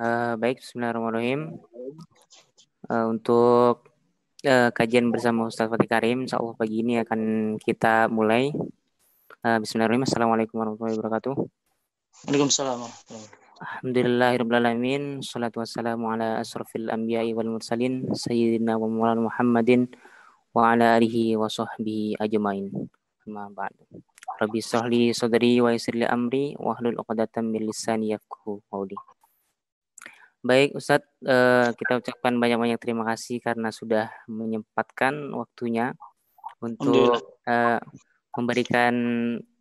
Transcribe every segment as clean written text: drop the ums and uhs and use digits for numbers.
Baik, bismillahirrahmanirrahim. Untuk kajian bersama Ustaz Fatih Karim, insyaallah pagi ini akan kita mulai. Bismillahirrahmanirrahim. Assalamualaikum warahmatullahi wabarakatuh. Waalaikumsalam. Alhamdulillahirrahmanirrahim. Salatu wassalamu ala asrafil anbiya'i wal mursalin sayyidina wa maulana Muhammadin wa ala alihi wa sahbihi ajmain. Amma ba'du. Rabbi shrahli sadri wa yassir li amri wa hlul 'uqdatam min lisani yafqahu qawli. Baik Ustadz, kita ucapkan banyak-banyak terima kasih karena sudah menyempatkan waktunya untuk memberikan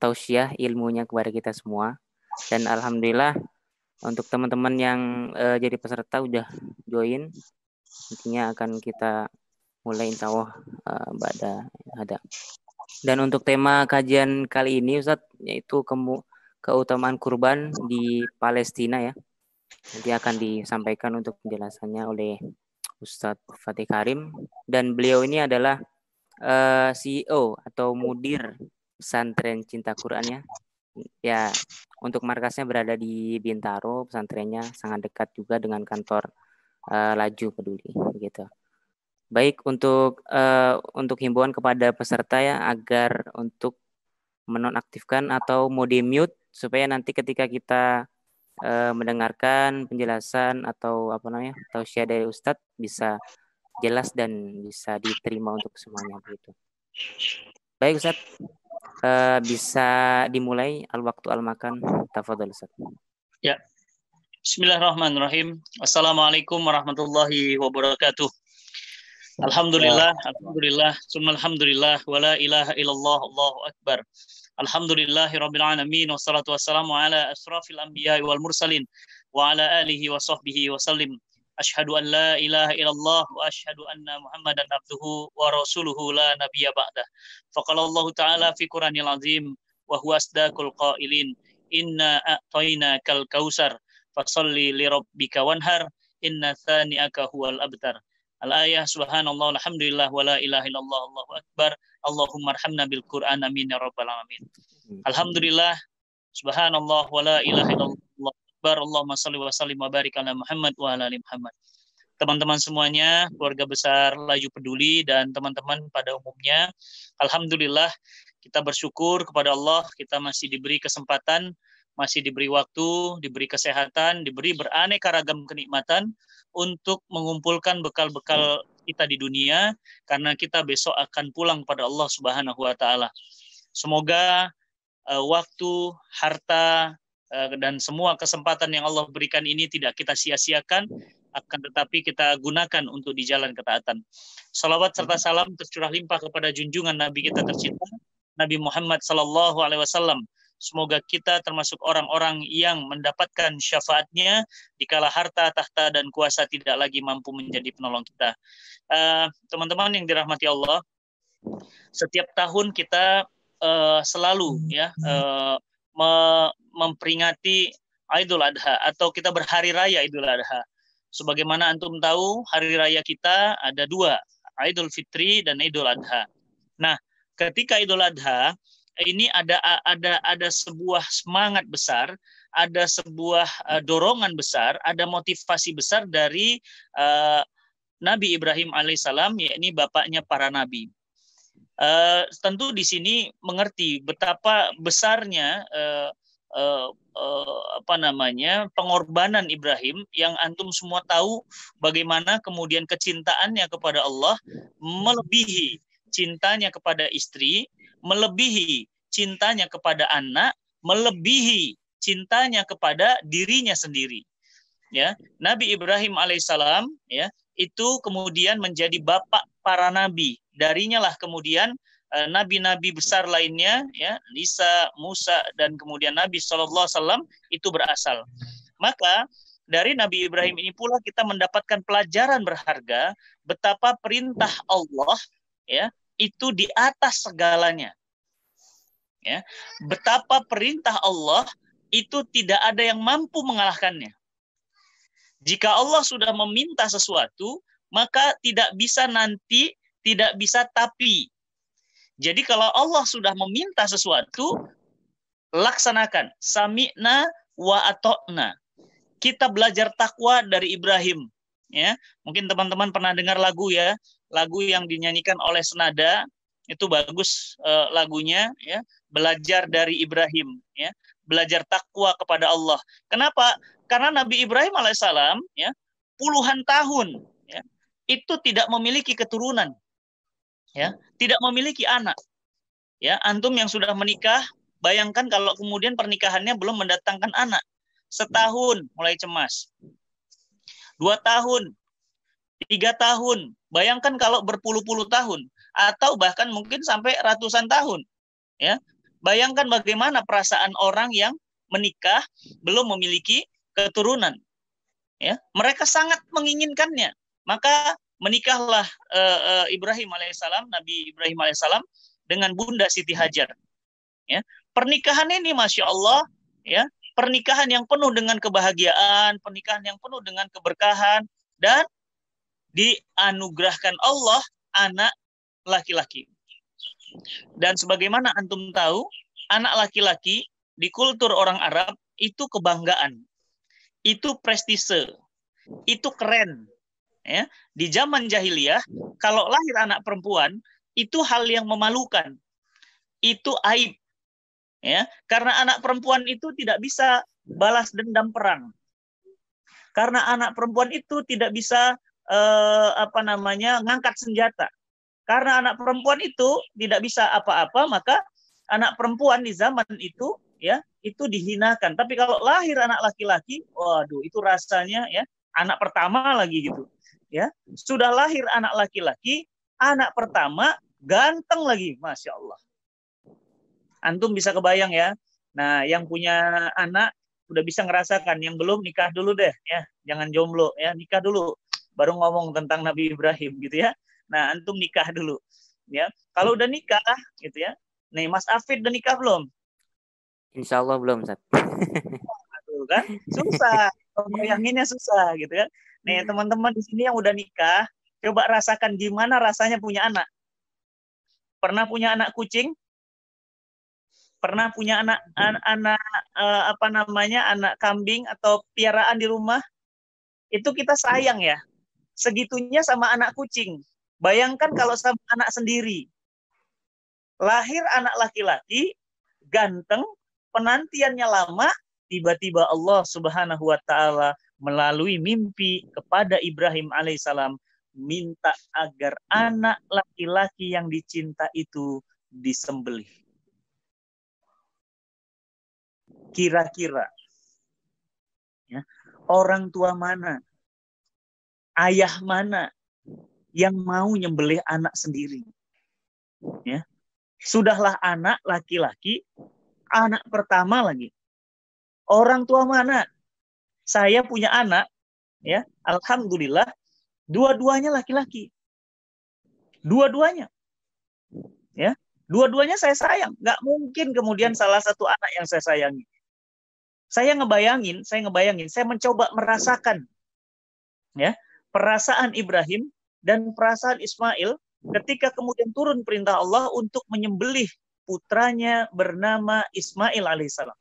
tausiah ilmunya kepada kita semua. Dan alhamdulillah untuk teman-teman yang jadi peserta udah join, nantinya akan kita mulai insya Allah ada. Dan untuk tema kajian kali ini Ustadz, yaitu keutamaan kurban di Palestina ya. Nanti akan disampaikan untuk penjelasannya oleh Ustadz Fatih Karim, dan beliau ini adalah CEO atau mudir pesantren Cinta Quran ya. Untuk markasnya berada di Bintaro, pesantrennya sangat dekat juga dengan kantor Laju Peduli begitu. Baik, untuk himbauan kepada peserta ya, agar untuk menonaktifkan atau mode mute supaya nanti ketika kita mendengarkan penjelasan atau tausiah dari Ustadz bisa jelas dan bisa diterima untuk semuanya begitu. Baik Ustadz, bisa dimulai al-waktu al-makan. Tafadhol Ustadz. Ya. Bismillahirrahmanirrahim. Assalamualaikum warahmatullahi wabarakatuh. Alhamdulillah, summa alhamdulillah, wa la ilaha illallah, Allahu akbar. Alhamdulillahi rabbil alamin, wassalatu wassalamu ala asrafil anbiya'i wal mursalin wa ala alihi wa sahbihi wa sallim. Ashhadu an la ilaha illallah wa ashhadu anna Muhammadan abduhu wa rasuluhu la nabiyya ba'dah. Faqala Allah ta'ala fi Qur'anil azim wa huwa asdaqul qailin, inna a'tainakal kausar fasalli li rabbika wanhar, inna thani'aka huwal abtar. Al-ayah, subhanallah, alhamdulillah, wa la ilaha illallah, Allahu akbar. Allahumma arhamna bil Qur'an, amin ya rabbal alamin. Alhamdulillah, subhanallah, wa la ilaha illallah, Allahu akbar. Allahumma salli wa sallim wa barik ala Muhammad wa ala ali Muhammad. Teman-teman semuanya, keluarga besar Laju Peduli dan teman-teman pada umumnya, alhamdulillah kita bersyukur kepada Allah, kita masih diberi kesempatan, masih diberi waktu, diberi kesehatan, diberi beraneka ragam kenikmatan untuk mengumpulkan bekal-bekal kita di dunia, karena kita besok akan pulang pada Allah Subhanahu wa taala. Semoga waktu, harta, dan semua kesempatan yang Allah berikan ini tidak kita sia-siakan, akan tetapi kita gunakan untuk di jalan ketaatan. Salawat serta salam tercurah limpah kepada junjungan Nabi kita tercinta, Nabi Muhammad sallallahu alaihi wasallam. Semoga kita termasuk orang-orang yang mendapatkan syafaatnya dikala harta, tahta, dan kuasa tidak lagi mampu menjadi penolong kita. Teman-teman yang dirahmati Allah, setiap tahun kita selalu memperingati Idul Adha, atau kita berhari raya Idul Adha. Sebagaimana antum tahu, hari raya kita ada dua, Idul Fitri dan Idul Adha. Nah, ketika Idul Adha ini ada sebuah semangat besar, ada sebuah dorongan besar, ada motivasi besar dari Nabi Ibrahim alaihissalam, yakni bapaknya para nabi. Tentu di sini mengerti betapa besarnya pengorbanan Ibrahim, yang antum semua tahu bagaimana kemudian kecintaannya kepada Allah melebihi cintanya kepada istri, melebihi cintanya kepada anak, melebihi cintanya kepada dirinya sendiri. Ya, Nabi Ibrahim alaihissalam ya, itu kemudian menjadi bapak para nabi. Darinya lah kemudian nabi-nabi besar lainnya, ya, Isa, Musa, dan kemudian Nabi SAW itu berasal. Maka dari Nabi Ibrahim ini pula kita mendapatkan pelajaran berharga betapa perintah Allah ya itu di atas segalanya. Ya, betapa perintah Allah itu tidak ada yang mampu mengalahkannya. Jika Allah sudah meminta sesuatu, maka tidak bisa nanti, tidak bisa tapi. Jadi kalau Allah sudah meminta sesuatu, laksanakan. Sami'na wa ata'na. kita belajar takwa dari Ibrahim. Ya, mungkin teman-teman pernah dengar lagu ya, lagu yang dinyanyikan oleh Senada, itu bagus lagunya ya, belajar dari Ibrahim ya, belajar takwa kepada Allah. Kenapa? Karena Nabi Ibrahim alaihissalam ya, puluhan tahun ya, itu tidak memiliki keturunan. Ya, tidak memiliki anak. Ya, antum yang sudah menikah, bayangkan kalau kemudian pernikahannya belum mendatangkan anak. Setahun mulai cemas. 2 tahun, 3 tahun. Bayangkan kalau berpuluh-puluh tahun atau bahkan mungkin sampai ratusan tahun. Ya. Bayangkan bagaimana perasaan orang yang menikah belum memiliki keturunan. Ya, mereka sangat menginginkannya. Maka menikahlah Ibrahim alaihissalam, Nabi Ibrahim alaihissalam dengan Bunda Siti Hajar. Ya, pernikahan ini masya Allah, ya, pernikahan yang penuh dengan kebahagiaan, pernikahan yang penuh dengan keberkahan, dan dianugerahkan Allah anak laki-laki. Dan sebagaimana antum tahu, anak laki-laki di kultur orang Arab itu kebanggaan, itu prestise, itu keren. Ya, di zaman jahiliyah, kalau lahir anak perempuan itu hal yang memalukan, itu aib. Ya, karena anak perempuan itu tidak bisa balas dendam perang. Karena anak perempuan itu tidak bisa ngangkat senjata. Karena anak perempuan itu tidak bisa apa-apa, maka anak perempuan di zaman itu ya itu dihinakan. Tapi kalau lahir anak laki-laki, waduh itu rasanya ya, anak pertama lagi gitu. Ya, sudah lahir anak laki-laki, anak pertama ganteng lagi, masya Allah. Antum bisa kebayang ya. Nah, yang punya anak udah bisa ngerasakan. Yang belum nikah dulu deh, ya, jangan jomblo, ya, nikah dulu. Baru ngomong tentang Nabi Ibrahim, gitu ya. Nah, antum nikah dulu, ya. Kalau udah nikah, gitu ya. Nih, Mas Afid udah nikah belum? Insya Allah belum, Ustaz. Aduh, kan susah. Bayanginnya susah, gitu kan. Nih, teman-teman di sini yang udah nikah, coba rasakan gimana rasanya punya anak. Pernah punya anak kucing? Pernah punya anak anak kambing atau piaraan di rumah? Itu kita sayang ya. Segitunya sama anak kucing. Bayangkan kalau sama anak sendiri. Lahir anak laki-laki, ganteng, penantiannya lama, tiba-tiba Allah Subhanahu wa taala melalui mimpi kepada Ibrahim alaihissalam minta agar anak laki-laki yang dicinta itu disembelih. Kira-kira ya, orang tua mana, ayah mana yang mau nyembelih anak sendiri? Ya, sudahlah anak laki-laki, anak pertama lagi. Orang tua mana? Saya punya anak, ya, alhamdulillah, dua-duanya laki-laki. Dua-duanya, ya, dua-duanya saya sayang. Nggak mungkin kemudian salah satu anak yang saya sayangi. Saya ngebayangin, saya mencoba merasakan ya perasaan Ibrahim dan perasaan Ismail ketika kemudian turun perintah Allah untuk menyembelih putranya bernama Ismail alaihissalam.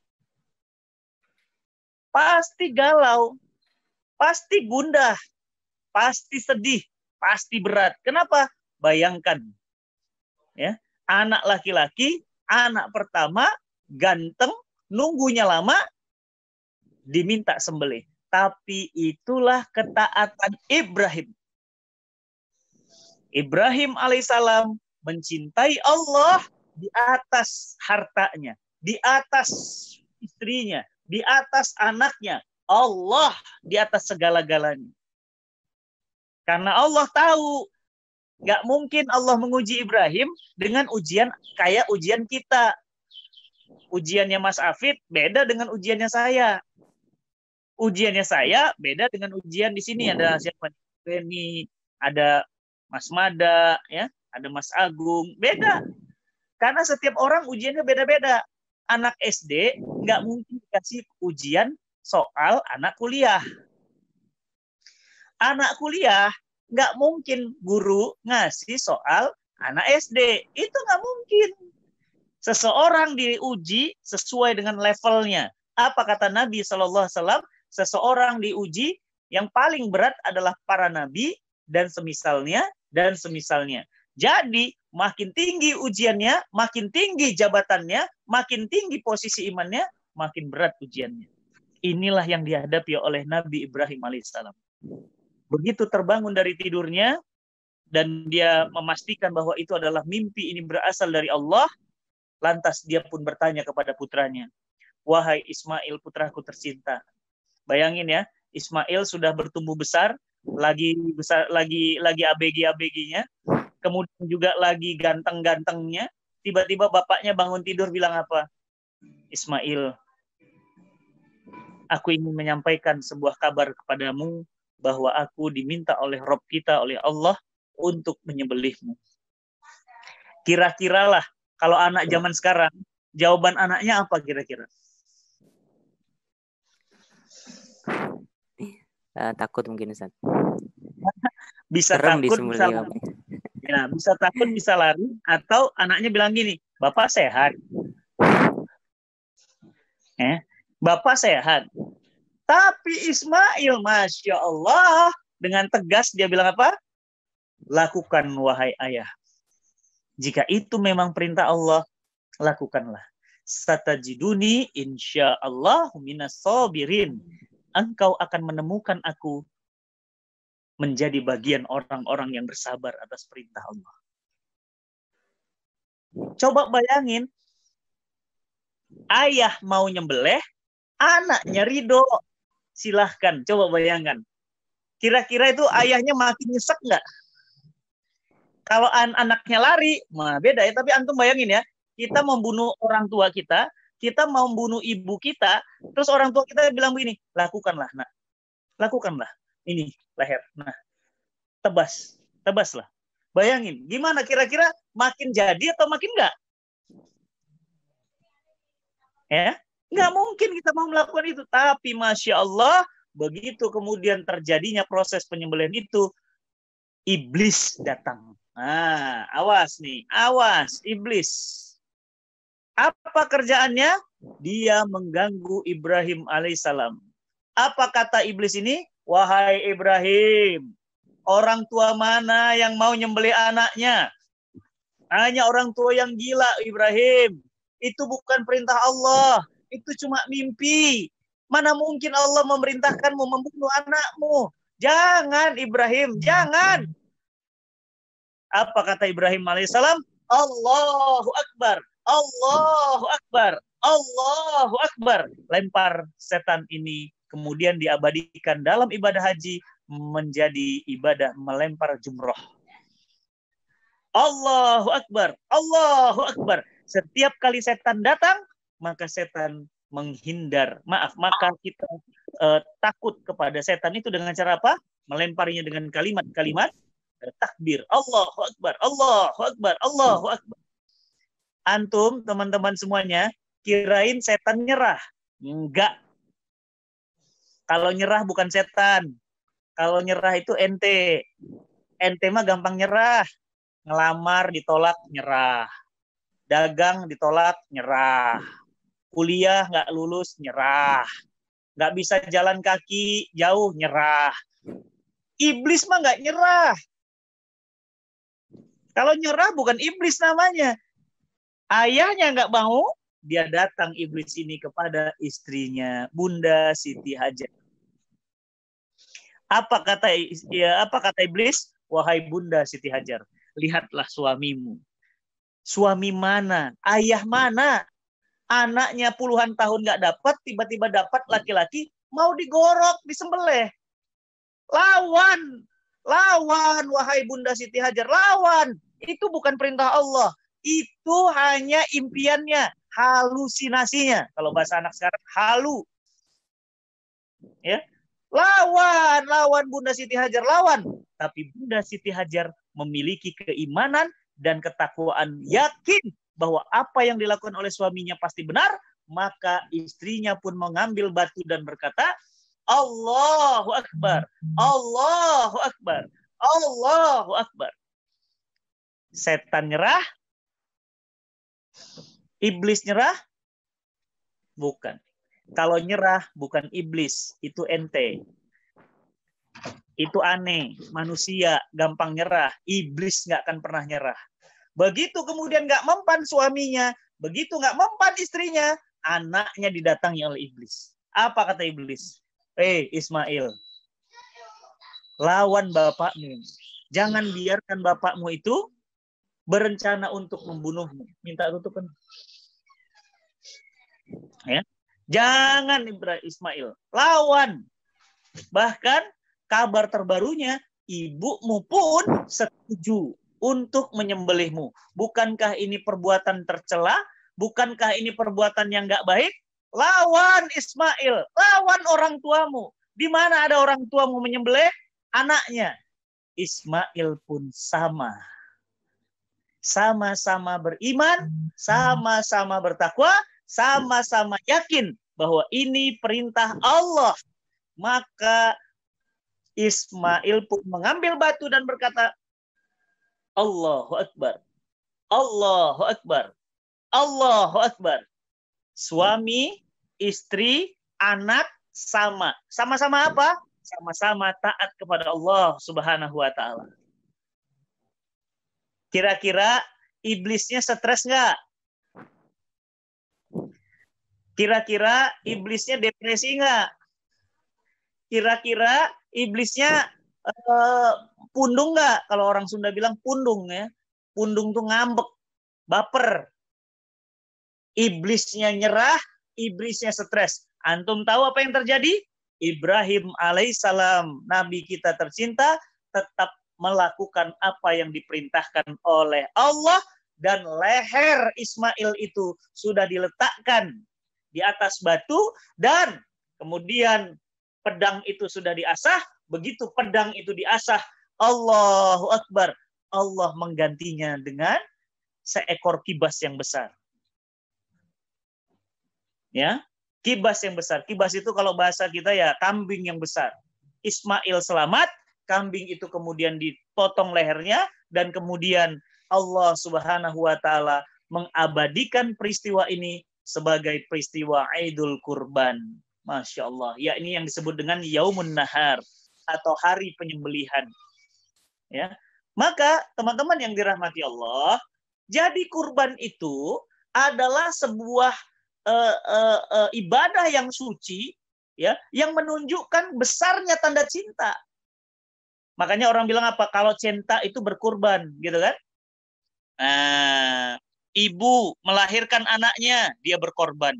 Pasti galau, pasti gundah, pasti sedih, pasti berat. Kenapa? Bayangkan ya, anak laki-laki, anak pertama, ganteng, nunggunya lama, diminta sembelih. Tapi itulah ketaatan Ibrahim. Ibrahim alaihissalam mencintai Allah di atas hartanya, di atas istrinya, di atas anaknya. Allah di atas segala-galanya. Karena Allah tahu gak mungkin Allah menguji Ibrahim dengan ujian kayak ujian kita. Ujiannya Mas Afid beda dengan ujiannya saya. Ujiannya saya beda dengan ujian di sini. Ada siapa? Reni, ada Mas Mada, ya, ada Mas Agung. Beda. Karena setiap orang ujiannya beda-beda. Anak SD nggak mungkin dikasih ujian soal anak kuliah. Anak kuliah nggak mungkin guru ngasih soal anak SD. Itu nggak mungkin. Seseorang diuji sesuai dengan levelnya. Apa kata Nabi SAW? seseorang diuji, yang paling berat adalah para nabi dan semisalnya. Jadi makin tinggi ujiannya, makin tinggi jabatannya, makin tinggi posisi imannya, makin berat ujiannya. Inilah yang dihadapi oleh Nabi Ibrahim alaihissalam. Begitu terbangun dari tidurnya, dan dia memastikan bahwa itu adalah mimpi, ini berasal dari Allah, lantas dia pun bertanya kepada putranya, wahai Ismail putraku tercinta. Bayangin ya, Ismail sudah bertumbuh besar, lagi ABG-ABG-nya, kemudian juga lagi ganteng-gantengnya. Tiba-tiba bapaknya bangun tidur bilang apa? Ismail, aku ingin menyampaikan sebuah kabar kepadamu bahwa aku diminta oleh Rob kita, oleh Allah, untuk menyembelihmu. Kira-kiralah kalau anak zaman sekarang, jawaban anaknya apa kira-kira? Takut mungkin Ustaz. Bisa Serem takut, bisa lari. Ya, bisa takut, bisa lari. Atau anaknya bilang gini, Bapak sehat. Bapak sehat. Tapi Ismail, Masya Allah, dengan tegas dia bilang apa? Lakukan wahai ayah. Jika itu memang perintah Allah, lakukanlah. Satajiduni insyaallah minas sabirin. Engkau akan menemukan aku menjadi bagian orang-orang yang bersabar atas perintah Allah. Coba bayangin, ayah mau nyembelih, anaknya ridho. Silahkan, coba bayangkan. Kira-kira itu ayahnya makin nyesek nggak? Kalau anaknya lari, mah beda ya. Tapi antum bayangin ya, kita membunuh orang tua kita mau membunuh ibu kita, terus orang tua kita bilang begini, lakukanlah nak, lakukanlah. Ini leher, nah, tebaslah. Bayangin, gimana kira-kira makin jadi atau makin enggak? Ya, nggak mungkin kita mau melakukan itu. Tapi Masya Allah, begitu kemudian terjadinya proses penyembelihan itu, iblis datang. Nah, awas nih, awas iblis. Apa kerjaannya? Dia mengganggu Ibrahim alaihissalam. Apa kata iblis ini? Wahai Ibrahim, orang tua mana yang mau nyembelih anaknya? Hanya orang tua yang gila, Ibrahim. Itu bukan perintah Allah. Itu cuma mimpi. Mana mungkin Allah memerintahkanmu membunuh anakmu? Jangan, Ibrahim, jangan. Apa kata Ibrahim alaihissalam? Allahu Akbar, Allahu Akbar, Allahu Akbar. Lempar setan ini kemudian diabadikan dalam ibadah haji menjadi ibadah melempar jumroh. Allahu Akbar, Allahu Akbar. Setiap kali setan datang, maka setan menghindar. Maka kita takut kepada setan itu dengan cara apa? Melemparnya dengan kalimat-kalimat takbir. Allahu Akbar, Allahu Akbar, Allahu Akbar. Antum, teman-teman semuanya, kirain setan nyerah. Enggak. Kalau nyerah bukan setan. Kalau nyerah itu ente. Ente mah gampang nyerah. Ngelamar ditolak, nyerah. Dagang ditolak, nyerah. Kuliah nggak lulus, nyerah. Nggak bisa jalan kaki jauh, nyerah. Iblis mah nggak nyerah. Kalau nyerah bukan iblis namanya. Ayahnya nggak mau, dia datang iblis ini kepada istrinya, Bunda Siti Hajar. Apa kata iblis? Wahai Bunda Siti Hajar, lihatlah suamimu. Suami mana? Ayah mana? Anaknya puluhan tahun nggak dapat, tiba-tiba dapat laki-laki, mau digorok, disembelih. Lawan, wahai Bunda Siti Hajar, lawan. Itu bukan perintah Allah. Itu hanya impiannya, halusinasinya. Kalau bahasa anak sekarang, halu. Ya, lawan Bunda Siti Hajar, lawan. Tapi Bunda Siti Hajar memiliki keimanan dan ketakwaan, yakin bahwa apa yang dilakukan oleh suaminya pasti benar, maka istrinya pun mengambil batu dan berkata, Allahu Akbar, Allahu Akbar, Allahu Akbar. Setan nyerah, iblis nyerah, bukan. Kalau nyerah bukan iblis, itu ente. Itu aneh. Manusia gampang nyerah. Iblis nggak akan pernah nyerah. Begitu kemudian nggak mempan suaminya, begitu nggak mempan istrinya, anaknya didatangi oleh iblis. Apa kata iblis? Ismail, lawan bapakmu. Jangan biarkan bapakmu itu berencana untuk membunuhmu. Minta tutupan. Ya. Jangan Ismail, lawan. Bahkan kabar terbarunya, ibumu pun setuju untuk menyembelihmu. Bukankah ini perbuatan tercela? Bukankah ini perbuatan yang nggak baik? Lawan Ismail, lawan orang tuamu. Di mana ada orang tuamu menyembelih anaknya? Ismail pun sama. Sama-sama beriman, sama-sama bertakwa, sama-sama yakin bahwa ini perintah Allah. Maka Ismail pun mengambil batu dan berkata, Allahu Akbar, Allahu Akbar, Allahu Akbar. Suami, istri, anak sama. Sama-sama apa? Sama-sama taat kepada Allah Subhanahu wa Ta'ala. Kira-kira iblisnya stres nggak? Kira-kira iblisnya depresi nggak? Kira-kira iblisnya pundung nggak? Kalau orang Sunda bilang pundung ya. Pundung tuh ngambek, baper. Iblisnya nyerah, iblisnya stres. Antum tahu apa yang terjadi? Ibrahim alaihissalam, Nabi kita tercinta, tetap melakukan apa yang diperintahkan oleh Allah, dan leher Ismail itu sudah diletakkan di atas batu, dan kemudian pedang itu sudah diasah. Begitu pedang itu diasah, Allahu Akbar, Allah menggantinya dengan seekor kibas yang besar. Ya, kibas yang besar. Kibas itu kalau bahasa kita ya kambing yang besar. Ismail selamat, kambing itu kemudian dipotong lehernya, dan kemudian Allah Subhanahu wa Ta'ala mengabadikan peristiwa ini sebagai peristiwa Idul Kurban. Masya Allah. Ya, ini yang disebut dengan Yaumun Nahar atau hari penyembelihan. Ya. Maka teman-teman yang dirahmati Allah, jadi kurban itu adalah sebuah ibadah yang suci, ya, yang menunjukkan besarnya tanda cinta. Makanya orang bilang apa? Kalau cinta itu berkurban, gitu kan? Nah, ibu melahirkan anaknya, dia berkorban.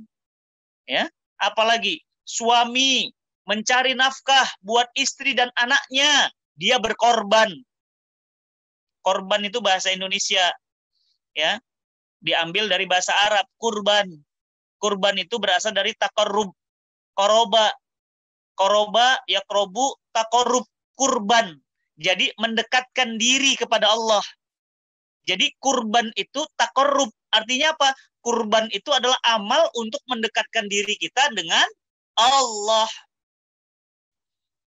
Ya, apalagi suami mencari nafkah buat istri dan anaknya, dia berkorban. Korban itu bahasa Indonesia, ya, diambil dari bahasa Arab, kurban. Kurban itu berasal dari takorub, koroba, koroba, yakrobu, takorub, kurban. Jadi mendekatkan diri kepada Allah. Jadi kurban itu takorub. Artinya apa? Kurban itu adalah amal untuk mendekatkan diri kita dengan Allah.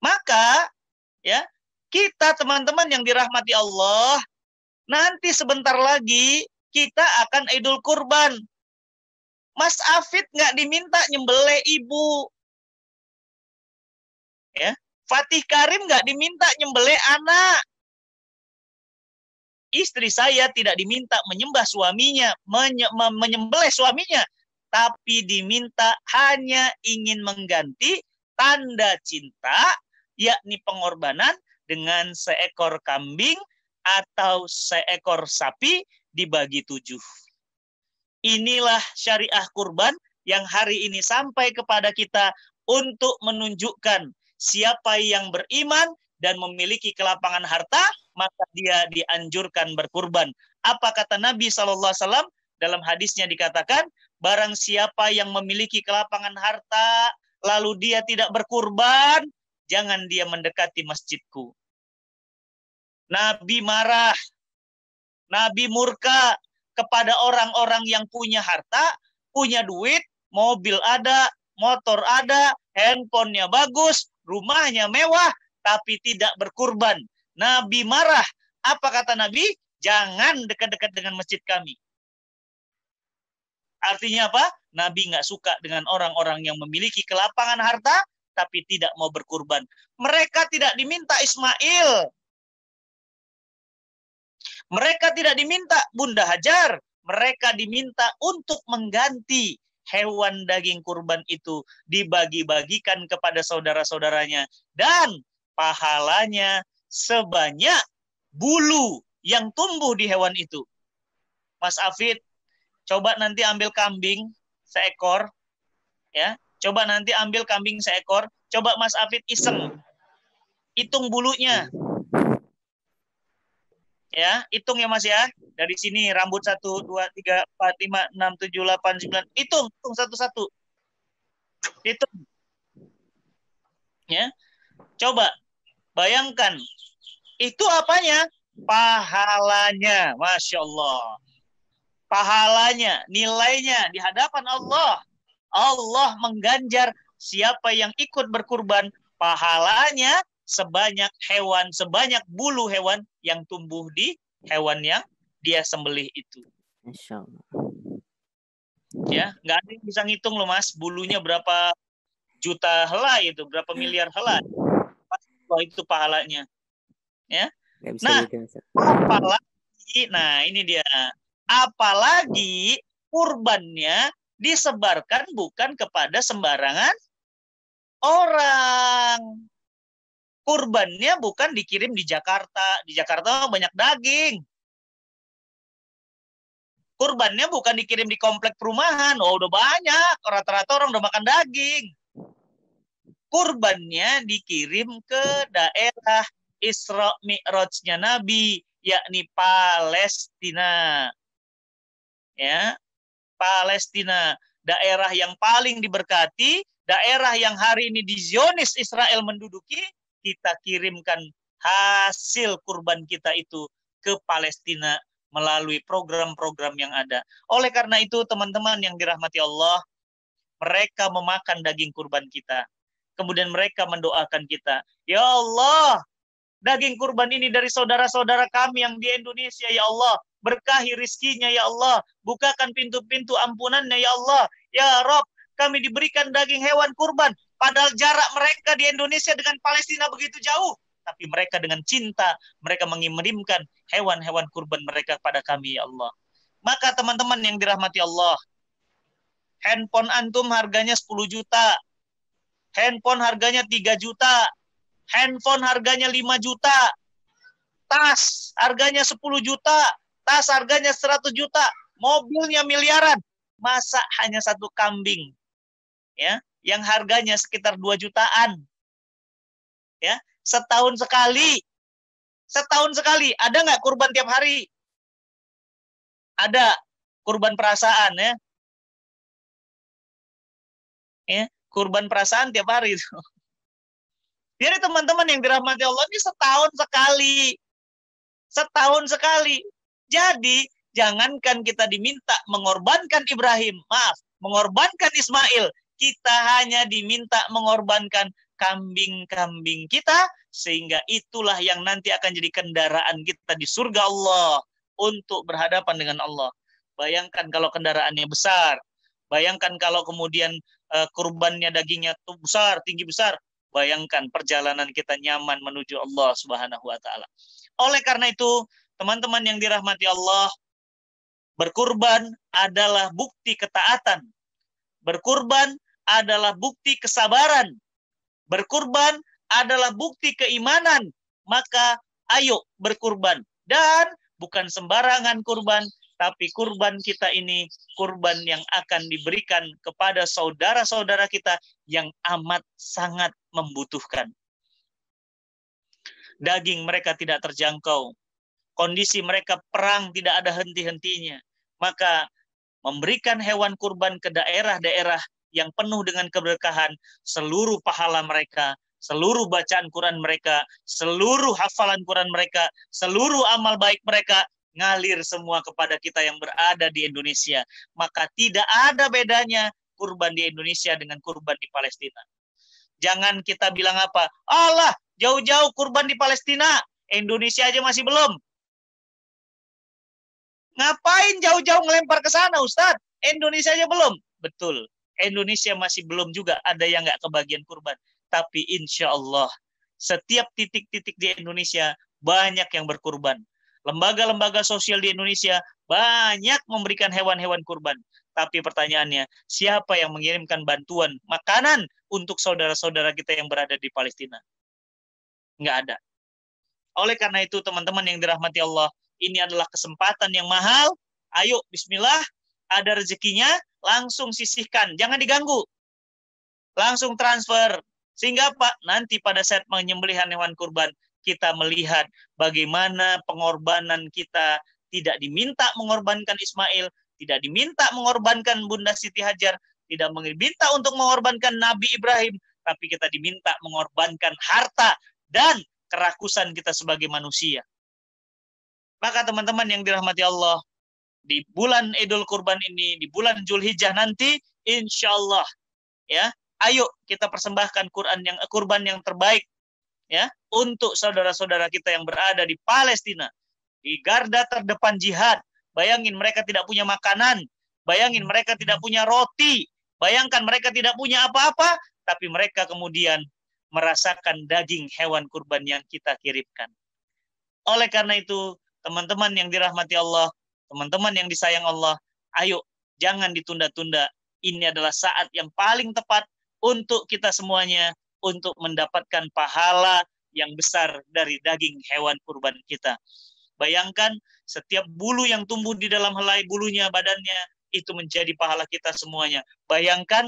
Maka, ya, kita teman-teman yang dirahmati Allah, nanti sebentar lagi kita akan Idul Kurban. Mas Afid nggak diminta nyembelih ibu. Ya, Fatih Karim nggak diminta nyembelih anak. Istri saya tidak diminta menyembah suaminya, menyembelih suaminya, tapi diminta hanya ingin mengganti tanda cinta, yakni pengorbanan dengan seekor kambing atau seekor sapi dibagi 7. Inilah syariah kurban yang hari ini sampai kepada kita untuk menunjukkan siapa yang beriman dan memiliki kelapangan harta, maka dia dianjurkan berkurban. Apa kata Nabi SAW? Dalam hadisnya dikatakan, barang siapa yang memiliki kelapangan harta, lalu dia tidak berkurban, jangan dia mendekati masjidku. Nabi marah, Nabi murka kepada orang-orang yang punya harta, punya duit, mobil ada, motor ada, handphonenya bagus, rumahnya mewah, tapi tidak berkurban. Nabi marah. Apa kata Nabi? Jangan dekat-dekat dengan masjid kami. Artinya apa? Nabi nggak suka dengan orang-orang yang memiliki kelapangan harta tapi tidak mau berkurban. Mereka tidak diminta Ismail. Mereka tidak diminta Bunda Hajar. Mereka diminta untuk mengganti hewan daging kurban itu, dibagi-bagikan kepada saudara-saudaranya. Dan pahalanya sebanyak bulu yang tumbuh di hewan itu. Mas Afid, coba nanti ambil kambing seekor, ya. Coba nanti ambil kambing seekor. Coba Mas Afid iseng, hitung bulunya. Ya, hitung ya Mas ya. Dari sini rambut 1, 2, 3, 4, 5, 6, 7, 8, 9. Hitung satu-satu. Hitung. Ya. Coba bayangkan. Itu apanya? Pahalanya. Masya Allah. Pahalanya, nilainya di hadapan Allah. Allah mengganjar siapa yang ikut berkurban, pahalanya sebanyak hewan, sebanyak bulu hewan yang tumbuh di hewan yang dia sembelih itu. Masya Allah. Ya, nggak ada yang bisa ngitung loh Mas, bulunya berapa juta helai itu, berapa miliar helai. Itu pahalanya. Ya. Nah, apalagi, nah ini dia. Apalagi kurbannya disebarkan bukan kepada sembarangan orang. Kurbannya bukan dikirim di Jakarta. Di Jakarta banyak daging. Kurbannya bukan dikirim di komplek perumahan. Oh, udah banyak. Rata-rata orang udah makan daging. Kurbannya dikirim ke daerah Isra Mi'rajnya Nabi, yakni Palestina. Ya, Palestina, daerah yang paling diberkati, daerah yang hari ini di Zionis Israel menduduki, kita kirimkan hasil kurban kita itu ke Palestina melalui program-program yang ada. Oleh karena itu, teman-teman yang dirahmati Allah, mereka memakan daging kurban kita. Kemudian mereka mendoakan kita, ya Allah, daging kurban ini dari saudara-saudara kami yang di Indonesia, ya Allah. Berkahi rizkinya, ya Allah. Bukakan pintu-pintu ampunannya, ya Allah. Ya Rob, kami diberikan daging hewan kurban. Padahal jarak mereka di Indonesia dengan Palestina begitu jauh. Tapi mereka dengan cinta, mereka mengirimkan hewan-hewan kurban mereka pada kami, ya Allah. Maka teman-teman yang dirahmati Allah, handphone antum harganya 10 juta. Handphone harganya 3 juta. Handphone harganya 5 juta. Tas harganya 10 juta. Tas harganya 100 juta. Mobilnya miliaran. Masa hanya satu kambing, ya, yang harganya sekitar 2 jutaan. Ya, setahun sekali. Setahun sekali. Ada nggak kurban tiap hari? Ada. Kurban perasaan, ya. Ya, kurban perasaan tiap hari itu. Jadi teman-teman yang dirahmati Allah, ini setahun sekali. Setahun sekali. Jadi jangankan kita diminta mengorbankan Ibrahim, mengorbankan Ismail, kita hanya diminta mengorbankan kambing-kambing kita, sehingga itulah yang nanti akan jadi kendaraan kita di surga Allah untuk berhadapan dengan Allah. Bayangkan kalau kendaraannya besar, bayangkan kalau kemudian kurbannya dagingnya besar, tinggi besar, bayangkan perjalanan kita nyaman menuju Allah Subhanahu wa taala. Oleh karena itu, teman-teman yang dirahmati Allah, berkurban adalah bukti ketaatan. Berkurban adalah bukti kesabaran. Berkurban adalah bukti keimanan. Maka ayo berkurban. Dan bukan sembarangan kurban, tapi kurban kita ini kurban yang akan diberikan kepada saudara-saudara kita yang amat sangat membutuhkan. Daging mereka tidak terjangkau. Kondisi mereka perang tidak ada henti-hentinya. Maka memberikan hewan kurban ke daerah-daerah yang penuh dengan keberkahan, seluruh pahala mereka, seluruh bacaan Quran mereka, seluruh hafalan Quran mereka, seluruh amal baik mereka, ngalir semua kepada kita yang berada di Indonesia. Maka tidak ada bedanya kurban di Indonesia dengan kurban di Palestina. Jangan kita bilang apa, Allah, jauh-jauh kurban di Palestina, Indonesia aja masih belum. Ngapain jauh-jauh ngelempar ke sana, Ustadz? Indonesia aja belum. Betul. Indonesia masih belum juga ada yang nggak kebagian kurban. Tapi insya Allah setiap titik-titik di Indonesia banyak yang berkurban. Lembaga-lembaga sosial di Indonesia banyak memberikan hewan-hewan kurban. Tapi pertanyaannya, siapa yang mengirimkan bantuan makanan untuk saudara-saudara kita yang berada di Palestina? Nggak ada. Oleh karena itu, teman-teman yang dirahmati Allah, ini adalah kesempatan yang mahal. Ayo, bismillah, ada rezekinya, langsung sisihkan. Jangan diganggu. Langsung transfer. Sehingga Pak, nanti pada saat penyembelihan hewan kurban, kita melihat bagaimana pengorbanan kita. Tidak diminta mengorbankan Ismail, tidak diminta mengorbankan Bunda Siti Hajar, tidak diminta untuk mengorbankan Nabi Ibrahim, tapi kita diminta mengorbankan harta dan kerakusan kita sebagai manusia. Maka teman-teman yang dirahmati Allah, di bulan Idul Kurban ini, di bulan Zulhijjah nanti, insya Allah, ya, ayo kita persembahkan kurban yang terbaik, ya, untuk saudara-saudara kita yang berada di Palestina, di garda terdepan jihad. Bayangin mereka tidak punya makanan, bayangin mereka tidak punya roti, bayangkan mereka tidak punya apa-apa, tapi mereka kemudian merasakan daging hewan kurban yang kita kirimkan. Oleh karena itu, teman-teman yang dirahmati Allah, teman-teman yang disayang Allah, ayo jangan ditunda-tunda. Ini adalah saat yang paling tepat untuk kita semuanya untuk mendapatkan pahala yang besar dari daging hewan kurban kita. Bayangkan setiap bulu yang tumbuh di dalam helai bulunya, badannya, itu menjadi pahala kita semuanya. Bayangkan,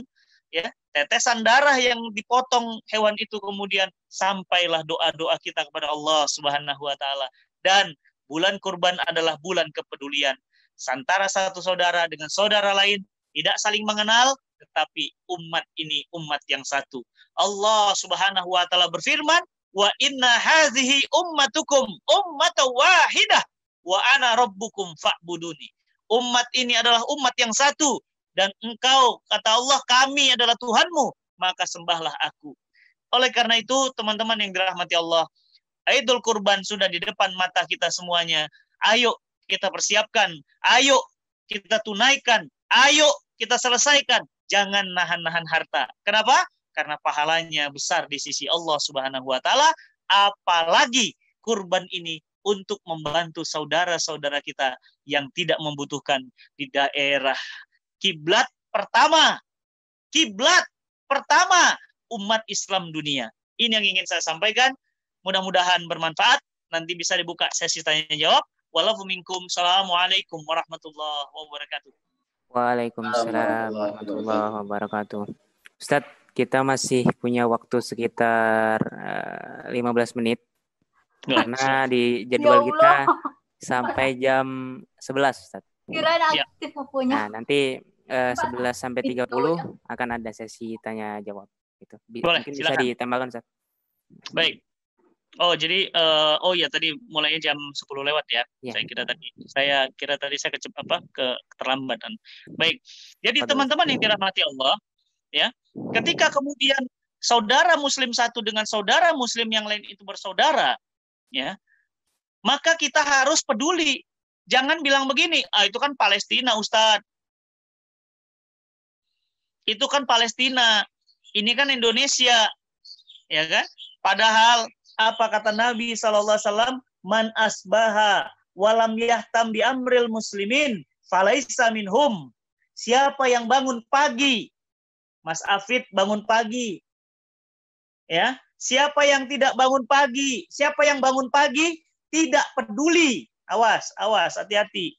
ya, tetesan darah yang dipotong hewan itu kemudian sampailah doa-doa kita kepada Allah Subhanahu wa taala. Dan bulan kurban adalah bulan kepedulian. Antara satu saudara dengan saudara lain tidak saling mengenal, tetapi umat ini umat yang satu. Allah Subhanahu wa taala berfirman, "Wa inna hadhihi ummatukum ummatan wahidah wa ana rabbukum fa'buduni." Umat ini adalah umat yang satu dan engkau, kata Allah, kami adalah Tuhanmu, maka sembahlah aku. Oleh karena itu, teman-teman yang dirahmati Allah, Idul Kurban sudah di depan mata kita semuanya. Ayo kita persiapkan, ayo kita tunaikan, ayo kita selesaikan. Jangan nahan-nahan harta. Kenapa? Karena pahalanya besar di sisi Allah Subhanahu wa taala, apalagi kurban ini untuk membantu saudara-saudara kita yang tidak membutuhkan di daerah kiblat pertama umat Islam dunia. Ini yang ingin saya sampaikan. Mudah-mudahan bermanfaat. Nanti bisa dibuka sesi tanya jawab. Wassalamualaikum warahmatullahi wabarakatuh. Waalaikumsalam warahmatullahi wabarakatuh. Ustadz, kita masih punya waktu sekitar 15 menit. Karena di jadwal kita sampai jam 11, Ustadz. Kirain aktif punya. Nah, nanti 11 sampai 30 akan ada sesi tanya jawab. Gitu. Boleh, mungkin silakan. bisa ditambahkan, Ustadz. Baik. Oh, jadi tadi mulainya jam 10 lewat ya. Ya. Saya kira tadi saya keterlambatan. Baik. Jadi teman-teman yang dirahmati Allah, ya. Ketika kemudian saudara muslim satu dengan saudara muslim yang lain itu bersaudara, ya. Maka kita harus peduli. Jangan bilang begini, itu kan Palestina, Ustadz. Itu kan Palestina. Ini kan Indonesia. Ya kan? Padahal apa kata Nabi SAW? Man asbaha walam yahtam bi amril muslimin falaisa minhum. Siapa yang bangun pagi, Mas Afid bangun pagi, ya. Siapa yang tidak bangun pagi, siapa yang bangun pagi tidak peduli, awas, hati-hati,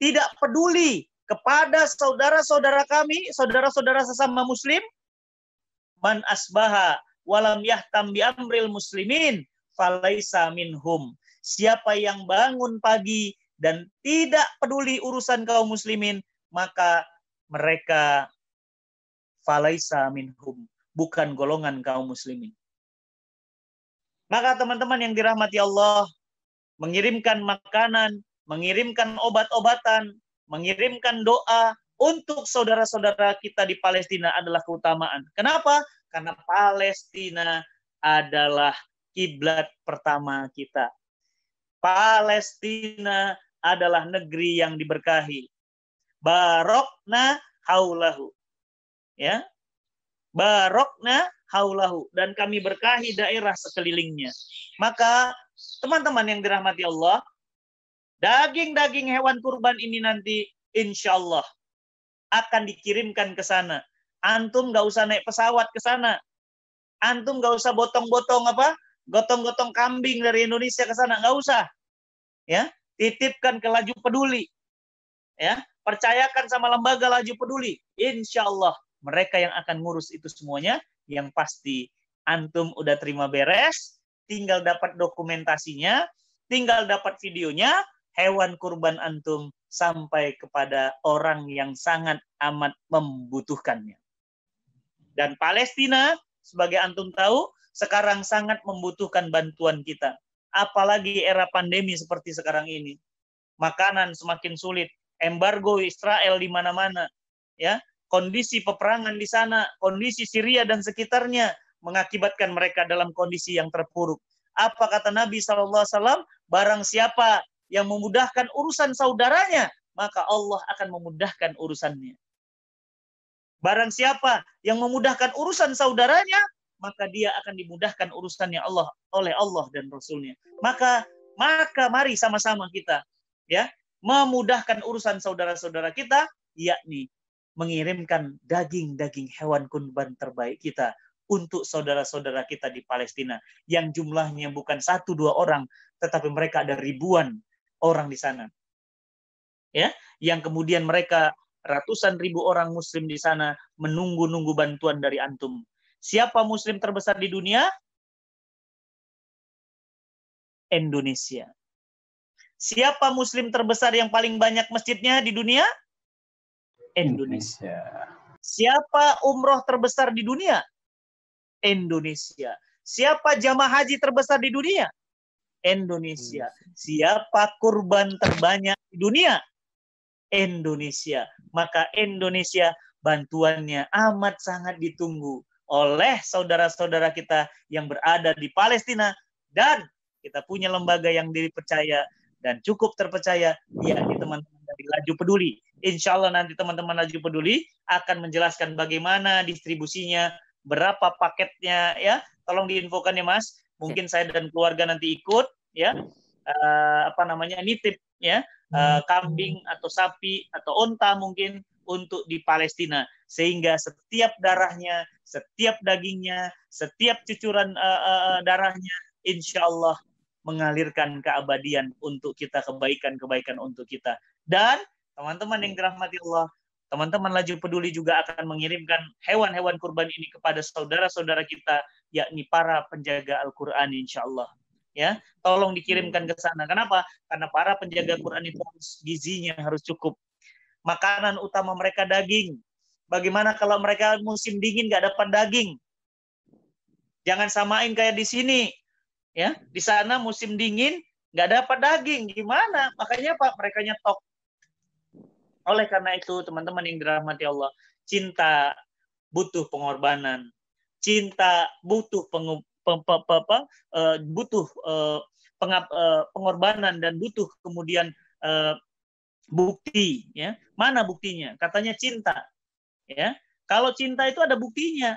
tidak peduli kepada saudara-saudara kami, saudara-saudara sesama muslim, man asbaha walam yahtam bi amril muslimin falaisa minhum. Siapa yang bangun pagi dan tidak peduli urusan kaum muslimin, maka mereka falaisa minhum, bukan golongan kaum muslimin. Maka teman-teman yang dirahmati Allah, mengirimkan makanan, mengirimkan obat-obatan, mengirimkan doa untuk saudara-saudara kita di Palestina adalah keutamaan. Kenapa? Karena Palestina adalah kiblat pertama kita. Palestina adalah negeri yang diberkahi. Barokna haulahu. Ya. Barokna haulahu. Dan kami berkahi daerah sekelilingnya. Maka teman-teman yang dirahmati Allah, daging-daging hewan kurban ini nanti insya Allah akan dikirimkan ke sana. Antum nggak usah naik pesawat ke sana. Antum nggak usah botong-botong gotong-gotong kambing dari Indonesia ke sana, nggak usah. Ya, titipkan ke Laju Peduli. Ya, percayakan sama lembaga Laju Peduli. Insya Allah mereka yang akan ngurus itu semuanya. Yang pasti antum udah terima beres, tinggal dapat dokumentasinya, tinggal dapat videonya, hewan kurban antum sampai kepada orang yang sangat amat membutuhkannya. Dan Palestina, sebagai antum tahu, sekarang sangat membutuhkan bantuan kita. Apalagi era pandemi seperti sekarang ini. Makanan semakin sulit, embargo Israel di mana-mana, ya. Kondisi peperangan di sana, kondisi Syria dan sekitarnya mengakibatkan mereka dalam kondisi yang terpuruk. Apa kata Nabi SAW? Barang siapa yang memudahkan urusan saudaranya, maka Allah akan memudahkan urusannya. Barang siapa yang memudahkan urusan saudaranya, maka dia akan dimudahkan urusannya oleh Allah dan Rasulnya. Maka mari sama-sama kita, ya, memudahkan urusan saudara-saudara kita, yakni mengirimkan daging-daging hewan kurban terbaik kita untuk saudara-saudara kita di Palestina yang jumlahnya bukan 1-2 orang, tetapi mereka ada ribuan orang di sana. Ya, yang kemudian mereka ratusan ribu orang muslim di sana menunggu-nunggu bantuan dari antum. Siapa muslim terbesar di dunia? Indonesia. Siapa muslim terbesar yang paling banyak masjidnya di dunia? Indonesia. Siapa umroh terbesar di dunia? Indonesia. Siapa jamaah haji terbesar di dunia? Indonesia. Siapa kurban terbanyak di dunia? Indonesia. Maka Indonesia bantuannya amat sangat ditunggu oleh saudara-saudara kita yang berada di Palestina, dan kita punya lembaga yang dipercaya dan cukup terpercaya, yakni teman-teman dari Laju Peduli. Insya Allah nanti teman-teman Laju Peduli akan menjelaskan bagaimana distribusinya, berapa paketnya, ya. Tolong diinfokan ya Mas. Mungkin saya dan keluarga nanti ikut, ya. Nitip, ya. Kambing atau sapi atau onta mungkin untuk di Palestina, sehingga setiap darahnya, setiap dagingnya, setiap cucuran darahnya, insya Allah mengalirkan keabadian untuk kita, kebaikan-kebaikan untuk kita. Dan teman-teman yang dirahmati Allah, teman-teman Laju Peduli juga akan mengirimkan hewan-hewan kurban ini kepada saudara-saudara kita, yakni para penjaga Al-Quran, insya Allah. Ya, tolong dikirimkan ke sana. Kenapa? Karena para penjaga Quran itu gizinya harus cukup. Makanan utama mereka daging. Bagaimana kalau mereka musim dingin nggak dapat daging? Jangan samain kayak di sini. Ya, di sana musim dingin nggak dapat daging. Gimana? Makanya Pak, mereka nyetok. Oleh karena itu, teman-teman yang dirahmati Allah, cinta butuh pengorbanan. Cinta butuh pengorbanan, dan butuh kemudian bukti, ya. Mana buktinya? Katanya cinta, ya. Kalau cinta itu ada buktinya,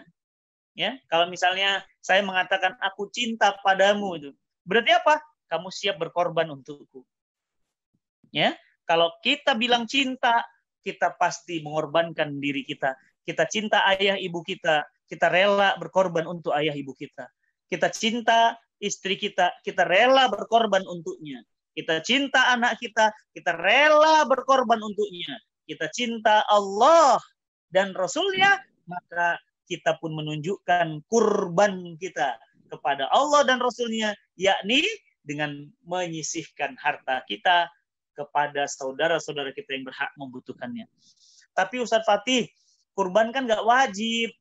ya. Kalau misalnya saya mengatakan aku cinta padamu, itu berarti apa? Kamu siap berkorban untukku, ya. Kalau kita bilang cinta, kita pasti mengorbankan diri kita. Kita cinta ayah ibu kita, kita rela berkorban untuk ayah ibu kita. Kita cinta istri kita, kita rela berkorban untuknya. Kita cinta anak kita rela berkorban untuknya. Kita cinta Allah dan Rasulnya, maka kita pun menunjukkan kurban kita kepada Allah dan Rasulnya, yakni dengan menyisihkan harta kita kepada saudara-saudara kita yang berhak membutuhkannya. Tapi Ustadz Fatih, kurban kan nggak wajib.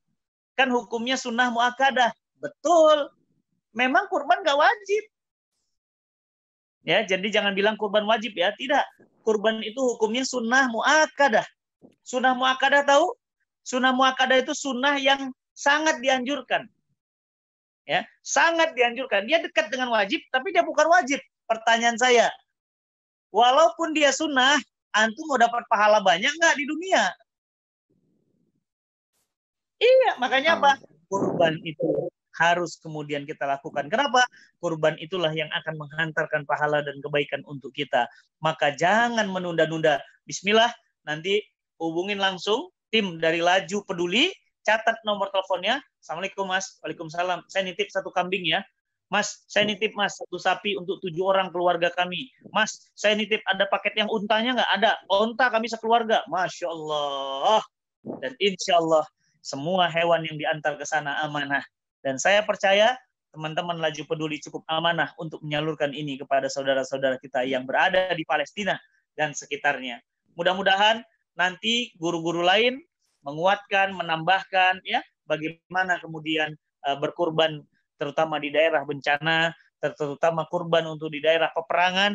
Kan hukumnya sunnah muakkadah. Betul. Memang kurban nggak wajib. Ya, jadi jangan bilang kurban wajib ya. Tidak. Kurban itu hukumnya sunnah muakkadah. Sunnah muakkadah tahu? Sunnah muakkadah itu sunnah yang sangat dianjurkan. Ya, sangat dianjurkan. Dia dekat dengan wajib, tapi dia bukan wajib. Pertanyaan saya, Walaupun dia sunnah, antum mau dapat pahala banyak nggak di dunia? Iya, makanya apa? Kurban itu harus kemudian kita lakukan. Kenapa? Kurban itulah yang akan menghantarkan pahala dan kebaikan untuk kita. Maka jangan menunda-nunda. Bismillah, nanti hubungin langsung tim dari Laju Peduli, catat nomor teleponnya. Assalamualaikum Mas. Waalaikumsalam. Saya nitip 1 kambing ya. Mas, saya nitip Mas 1 sapi untuk 7 orang keluarga kami. Mas, saya nitip ada paket yang untanya nggak? Ada. Unta kami sekeluarga. Masya Allah. Dan insya Allah semua hewan yang diantar ke sana amanah. Dan saya percaya teman-teman Laju Peduli cukup amanah untuk menyalurkan ini kepada saudara-saudara kita yang berada di Palestina dan sekitarnya. Mudah-mudahan nanti guru-guru lain menguatkan, menambahkan ya bagaimana kemudian berkurban terutama di daerah bencana, terutama kurban untuk di daerah peperangan,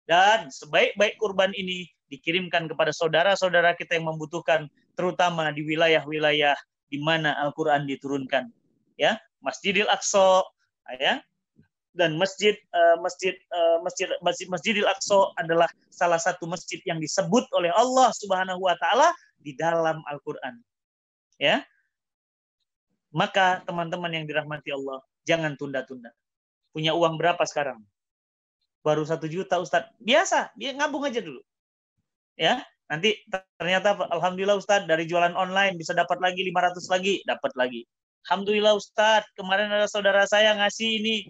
dan sebaik-baik kurban ini dikirimkan kepada saudara-saudara kita yang membutuhkan, terutama di wilayah-wilayah di mana Al-Quran diturunkan. Ya, Masjidil Aqsa, ya, dan Masjidil Aqsa adalah salah satu masjid yang disebut oleh Allah Subhanahu Wa Taala di dalam Al-Quran. Ya, maka teman-teman yang dirahmati Allah, jangan tunda-tunda. Punya uang berapa sekarang? Baru 1 juta Ustadz. Biasa, dia ngabung aja dulu. Ya, nanti ternyata alhamdulillah Ustadz dari jualan online bisa dapat lagi 500 lagi, dapat lagi. Alhamdulillah Ustadz, kemarin ada saudara saya ngasih ini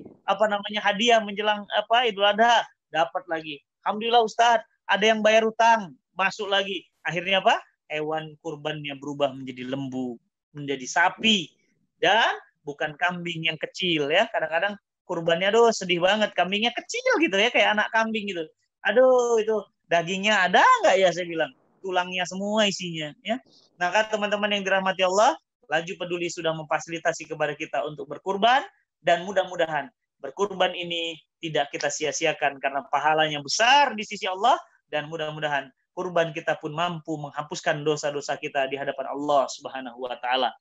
hadiah menjelang Idul Adha, dapat lagi. Alhamdulillah Ustadz, ada yang bayar utang, masuk lagi. Akhirnya apa? Hewan kurbannya berubah menjadi lembu, menjadi sapi, dan bukan kambing yang kecil ya. Kadang-kadang kurbannya aduh sedih banget, kambingnya kecil gitu ya, kayak anak kambing gitu. Aduh, itu dagingnya ada nggak ya, saya bilang. Tulangnya semua isinya ya. Nah, kan teman-teman yang dirahmati Allah, Laju Peduli sudah memfasilitasi kepada kita untuk berkurban, dan mudah-mudahan berkurban ini tidak kita sia-siakan karena pahalanya besar di sisi Allah, dan mudah-mudahan kurban kita pun mampu menghapuskan dosa-dosa kita di hadapan Allah Subhanahu wa Ta'ala.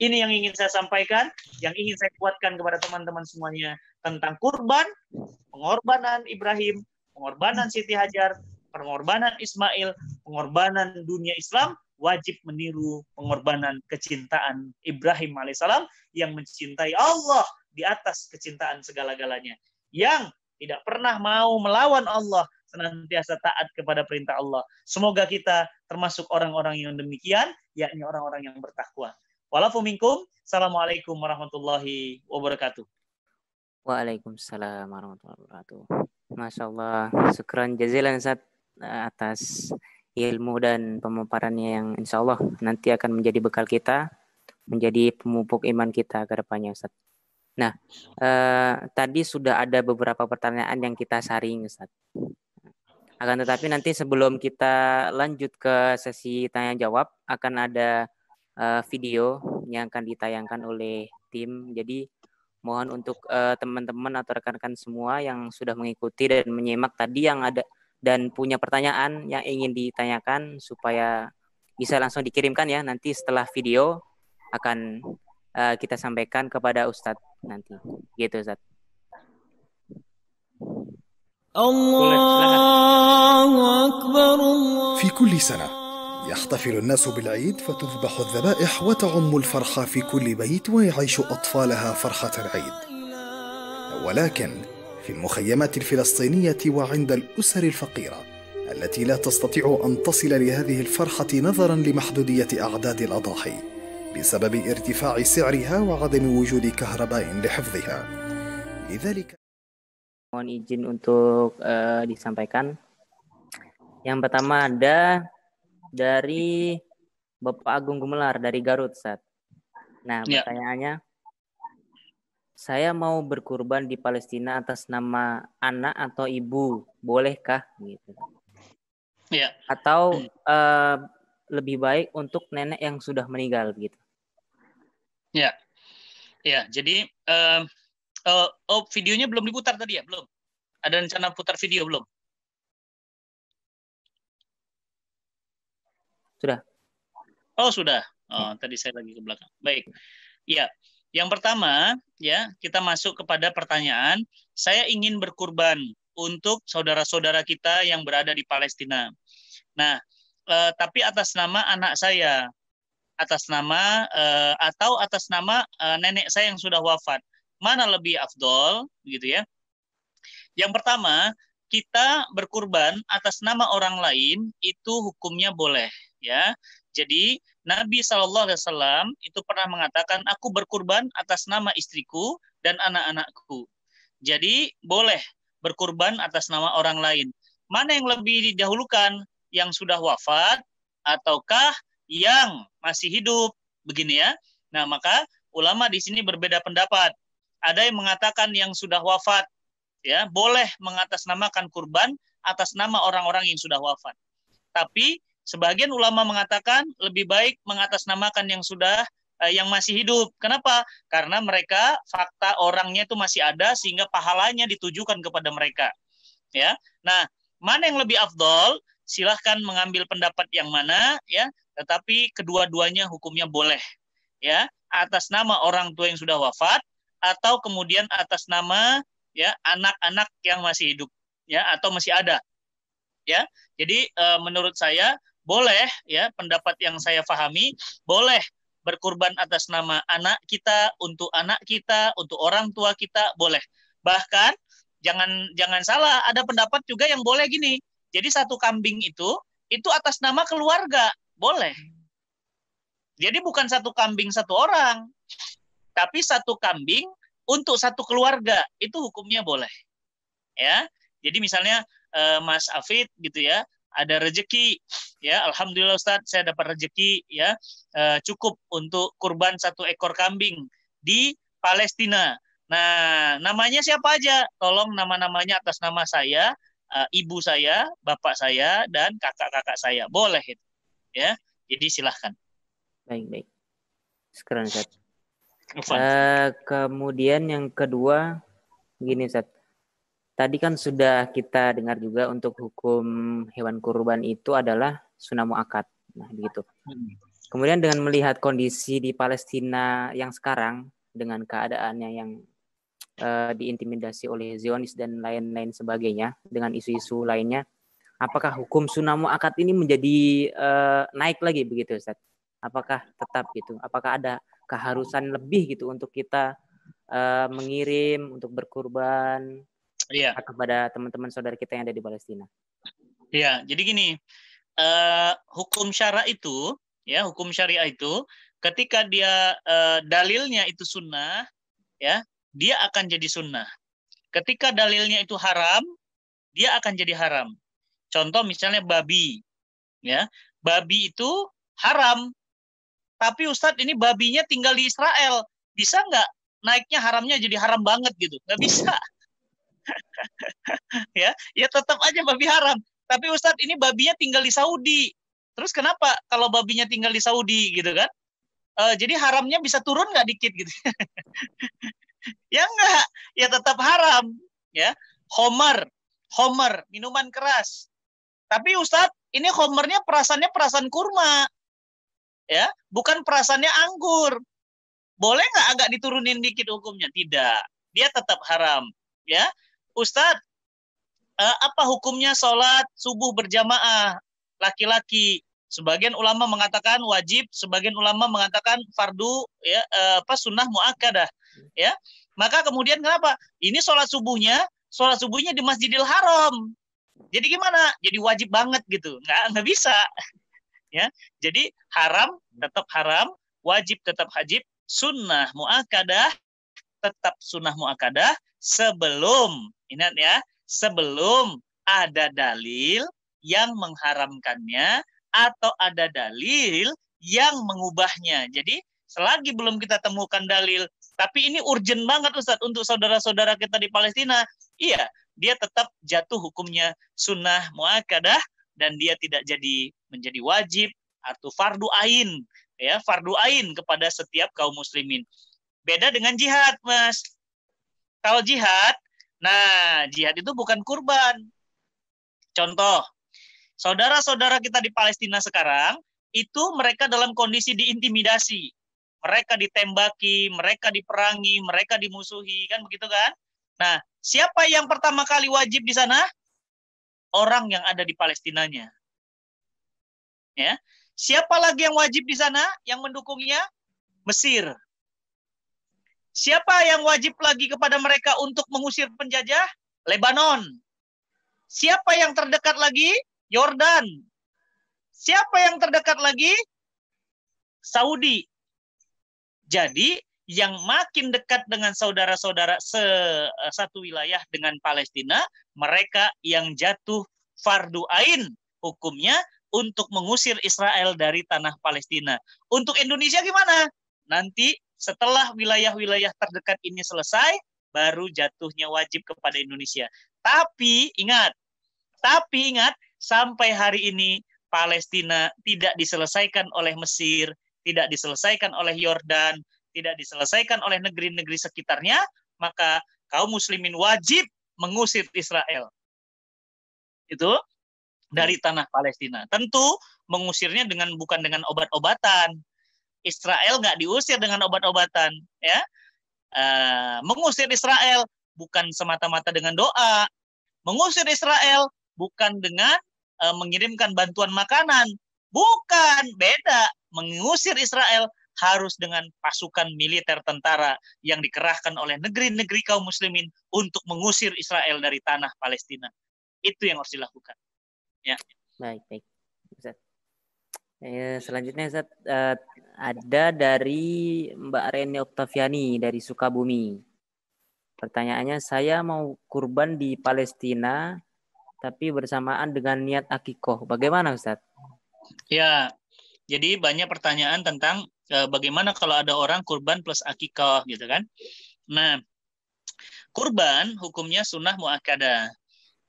Ini yang ingin saya sampaikan, yang ingin saya kuatkan kepada teman-teman semuanya tentang kurban, pengorbanan Ibrahim, pengorbanan Siti Hajar, pengorbanan Ismail, pengorbanan dunia Islam, wajib meniru pengorbanan kecintaan Ibrahim alaihissalam yang mencintai Allah di atas kecintaan segala-galanya, yang tidak pernah mau melawan Allah, senantiasa taat kepada perintah Allah. Semoga kita termasuk orang-orang yang demikian, yakni orang-orang yang bertakwa. Walafu minkum. Assalamualaikum warahmatullahi wabarakatuh. Waalaikumsalam warahmatullahi wabarakatuh. Masya Allah, syukran jazilan Ustaz atas ilmu dan pemaparannya yang insya Allah nanti akan menjadi bekal kita, menjadi pemupuk iman kita ke depannya Ustaz. Nah, tadi sudah ada beberapa pertanyaan yang kita saring Ustaz. Akan tetapi nanti sebelum kita lanjut ke sesi tanya jawab, akan ada video yang akan ditayangkan oleh tim. Jadi mohon untuk teman-teman atau rekan-rekan semua yang sudah mengikuti dan menyimak tadi yang ada dan punya pertanyaan yang ingin ditanyakan supaya bisa langsung dikirimkan ya. Nanti setelah video akan kita sampaikan kepada Ustadz nanti. Gitu Ustadz. Allahu Akbar. في كل سنة يحتفل الناس بالعيد فتذبح الذبائح وتعم الفرحة في كل بيت ويعيش أطفالها فرحة العيد. ولكن في المخيمات الفلسطينية وعند الأسر الفقيرة التي لا تستطيع أن تصل لهذه الفرحة نظرا لمحدودية أعداد الأضاحي بسبب ارتفاع سعرها وعدم وجود كهرباء لحفظها. لذلك mohon izin untuk disampaikan. Yang pertama ada dari Bapak Agung Gumelar dari Garut, Ustaz. Nah, pertanyaannya, saya mau berkurban di Palestina atas nama anak atau ibu, bolehkah? Gitu. Ya. Atau lebih baik untuk nenek yang sudah meninggal, gitu. Ya, ya. Jadi videonya belum diputar tadi ya, belum? Ada rencana putar video belum? Sudah. Oh, sudah. Oh, tadi saya lagi ke belakang. Baik. Ya. Yang pertama, ya, kita masuk kepada pertanyaan, saya ingin berkurban untuk saudara-saudara kita yang berada di Palestina. Nah, tapi atas nama anak saya, atas nama atau atas nama nenek saya yang sudah wafat, mana lebih afdol, gitu ya? Yang pertama, kita berkurban atas nama orang lain itu hukumnya boleh, ya. Jadi Nabi SAW itu pernah mengatakan, aku berkurban atas nama istriku dan anak-anakku. Jadi boleh berkurban atas nama orang lain. Mana yang lebih didahulukan, yang sudah wafat ataukah yang masih hidup? Begini ya. Nah, maka ulama di sini berbeda pendapat. Ada yang mengatakan yang sudah wafat, ya, boleh mengatasnamakan kurban atas nama orang-orang yang sudah wafat. Tapi sebagian ulama mengatakan lebih baik mengatasnamakan yang sudah yang masih hidup. Kenapa? Karena mereka fakta orangnya itu masih ada sehingga pahalanya ditujukan kepada mereka. Ya. Nah, mana yang lebih afdol? Silahkan mengambil pendapat yang mana, ya. Tetapi kedua-duanya hukumnya boleh, ya, atas nama orang tua yang sudah wafat atau kemudian atas nama, ya, anak-anak yang masih hidup, ya, atau masih ada, ya. Jadi menurut saya boleh, ya, pendapat yang saya pahami boleh berkurban atas nama anak kita, untuk anak kita, untuk orang tua kita, boleh. Bahkan jangan salah, ada pendapat juga yang boleh gini. Jadi satu kambing itu atas nama keluarga, boleh. Jadi bukan satu kambing satu orang, tapi satu kambing untuk satu keluarga, itu hukumnya boleh. Ya. Jadi misalnya Mas Afid gitu ya, ada rezeki, ya, alhamdulillah Ustadz saya dapat rezeki, ya, cukup untuk kurban 1 ekor kambing di Palestina. Nah, namanya siapa aja? Tolong nama-namanya atas nama saya, ibu saya, bapak saya, dan kakak-kakak saya. Boleh itu. Ya. Jadi silahkan. Baik. Sekarang Ustaz. Kemudian yang kedua, gini Ustaz. Tadi kan sudah kita dengar juga untuk hukum hewan kurban itu adalah sunnah muakkad. Nah, begitu. Kemudian dengan melihat kondisi di Palestina yang sekarang, dengan keadaannya yang diintimidasi oleh Zionis dan lain-lain sebagainya, dengan isu-isu lainnya, apakah hukum sunnah muakkad ini menjadi naik lagi begitu Ustaz? Apakah tetap gitu? Apakah ada keharusan lebih gitu untuk kita mengirim untuk berkurban kepada teman-teman saudara kita yang ada di Palestina? Ya, jadi gini, hukum syara itu, ya, hukum syariah itu, ketika dia dalilnya itu sunnah, ya, dia akan jadi sunnah. Ketika dalilnya itu haram, dia akan jadi haram. Contoh misalnya babi, ya, babi itu haram. Tapi Ustadz ini babinya tinggal di Israel, bisa nggak naiknya haramnya jadi haram banget gitu? Nggak bisa. ya tetap aja babi haram. Tapi Ustadz ini babinya tinggal di Saudi. Terus kenapa kalau babinya tinggal di Saudi gitu kan? Jadi haramnya bisa turun nggak dikit gitu? Ya nggak, ya tetap haram. Ya, homer, minuman keras. Tapi Ustadz ini homernya perasannya perasaan kurma. Ya, bukan perasannya anggur. Boleh nggak agak diturunin dikit hukumnya? Tidak, dia tetap haram. Ya, Ustadz, apa hukumnya sholat subuh berjamaah laki-laki? Sebagian ulama mengatakan wajib, sebagian ulama mengatakan fardu, ya, sunnah muakkadah. Ya, maka kemudian kenapa? Ini sholat subuhnya di Masjidil Haram. Jadi gimana? Jadi wajib banget gitu? Nggak bisa. Ya, jadi haram tetap haram, wajib tetap wajib, sunnah muakkadah tetap sunnah muakkadah sebelum, ingat ya, sebelum ada dalil yang mengharamkannya atau ada dalil yang mengubahnya. Jadi selagi belum kita temukan dalil, tapi ini urgent banget Ustadz untuk saudara-saudara kita di Palestina, iya, dia tetap jatuh hukumnya sunnah muakkadah dan dia tidak jadi menjadi wajib atau fardu ain, ya, fardu ain kepada setiap kaum muslimin. Beda dengan jihad, Mas. Kalau jihad, nah, jihad itu bukan kurban. Contoh, saudara-saudara kita di Palestina sekarang itu mereka dalam kondisi diintimidasi. Mereka ditembaki, mereka diperangi, mereka dimusuhi, kan begitu kan? Nah, siapa yang pertama kali wajib di sana? Orang yang ada di Palestinanya. Ya. Siapa lagi yang wajib di sana yang mendukungnya? Mesir. Siapa yang wajib lagi kepada mereka untuk mengusir penjajah? Lebanon. Siapa yang terdekat lagi? Yordan. Siapa yang terdekat lagi? Saudi. Jadi yang makin dekat dengan saudara-saudara satu wilayah dengan Palestina, mereka yang jatuh fardu ain hukumnya untuk mengusir Israel dari tanah Palestina. Untuk Indonesia gimana? Nanti setelah wilayah-wilayah terdekat ini selesai, baru jatuhnya wajib kepada Indonesia. Tapi ingat, sampai hari ini Palestina tidak diselesaikan oleh Mesir, tidak diselesaikan oleh Yordan, tidak diselesaikan oleh negeri-negeri sekitarnya, maka kaum muslimin wajib mengusir Israel. Itu dari tanah Palestina. Tentu mengusirnya bukan dengan obat-obatan. Israel nggak diusir dengan obat-obatan, ya. Mengusir Israel bukan semata-mata dengan doa. Mengusir Israel bukan dengan mengirimkan bantuan makanan. Bukan, beda. Mengusir Israel harus dengan pasukan militer tentara yang dikerahkan oleh negeri-negeri kaum muslimin untuk mengusir Israel dari tanah Palestina. Itu yang harus dilakukan. Ya. Baik. Ustaz. Selanjutnya Ustaz, ada dari Mbak Reni Oktaviani dari Sukabumi. Pertanyaannya, saya mau kurban di Palestina tapi bersamaan dengan niat akikoh. Bagaimana Ustaz? Ya, jadi banyak pertanyaan tentang bagaimana kalau ada orang kurban plus akikah gitu kan. Nah, kurban hukumnya sunnah muakkadah.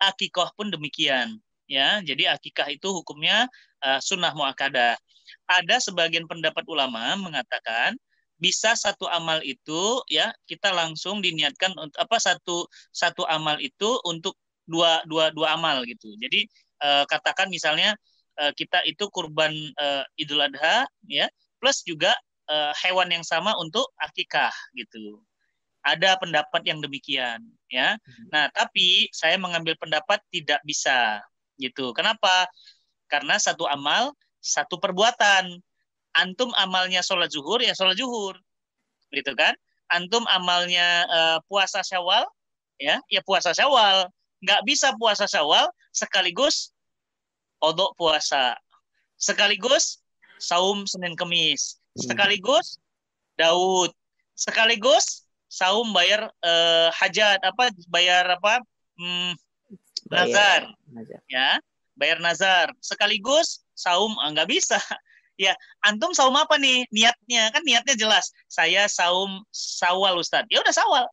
Akikah pun demikian. Ya, jadi akikah itu hukumnya sunnah muakkadah. Ada sebagian pendapat ulama mengatakan bisa satu amal itu ya kita langsung diniatkan satu amal itu untuk dua amal gitu. Jadi katakan misalnya kita itu kurban Idul Adha ya plus juga hewan yang sama untuk akikah gitu. Ada pendapat yang demikian ya. Nah, tapi saya mengambil pendapat tidak bisa gitu. Kenapa? Karena satu amal, satu perbuatan. Antum amalnya sholat zuhur ya sholat zuhur. Gitu kan? Antum amalnya puasa Syawal ya puasa Syawal. Nggak bisa puasa Syawal sekaligus qadha puasa. Sekaligus saum Senin Kemis. Sekaligus Daud. Sekaligus saum bayar hajat nazar ya bayar nazar sekaligus saum nggak bisa ya. Antum saum apa nih niatnya? Kan niatnya jelas, saya saum Syawal Ustaz, ya udah Syawal.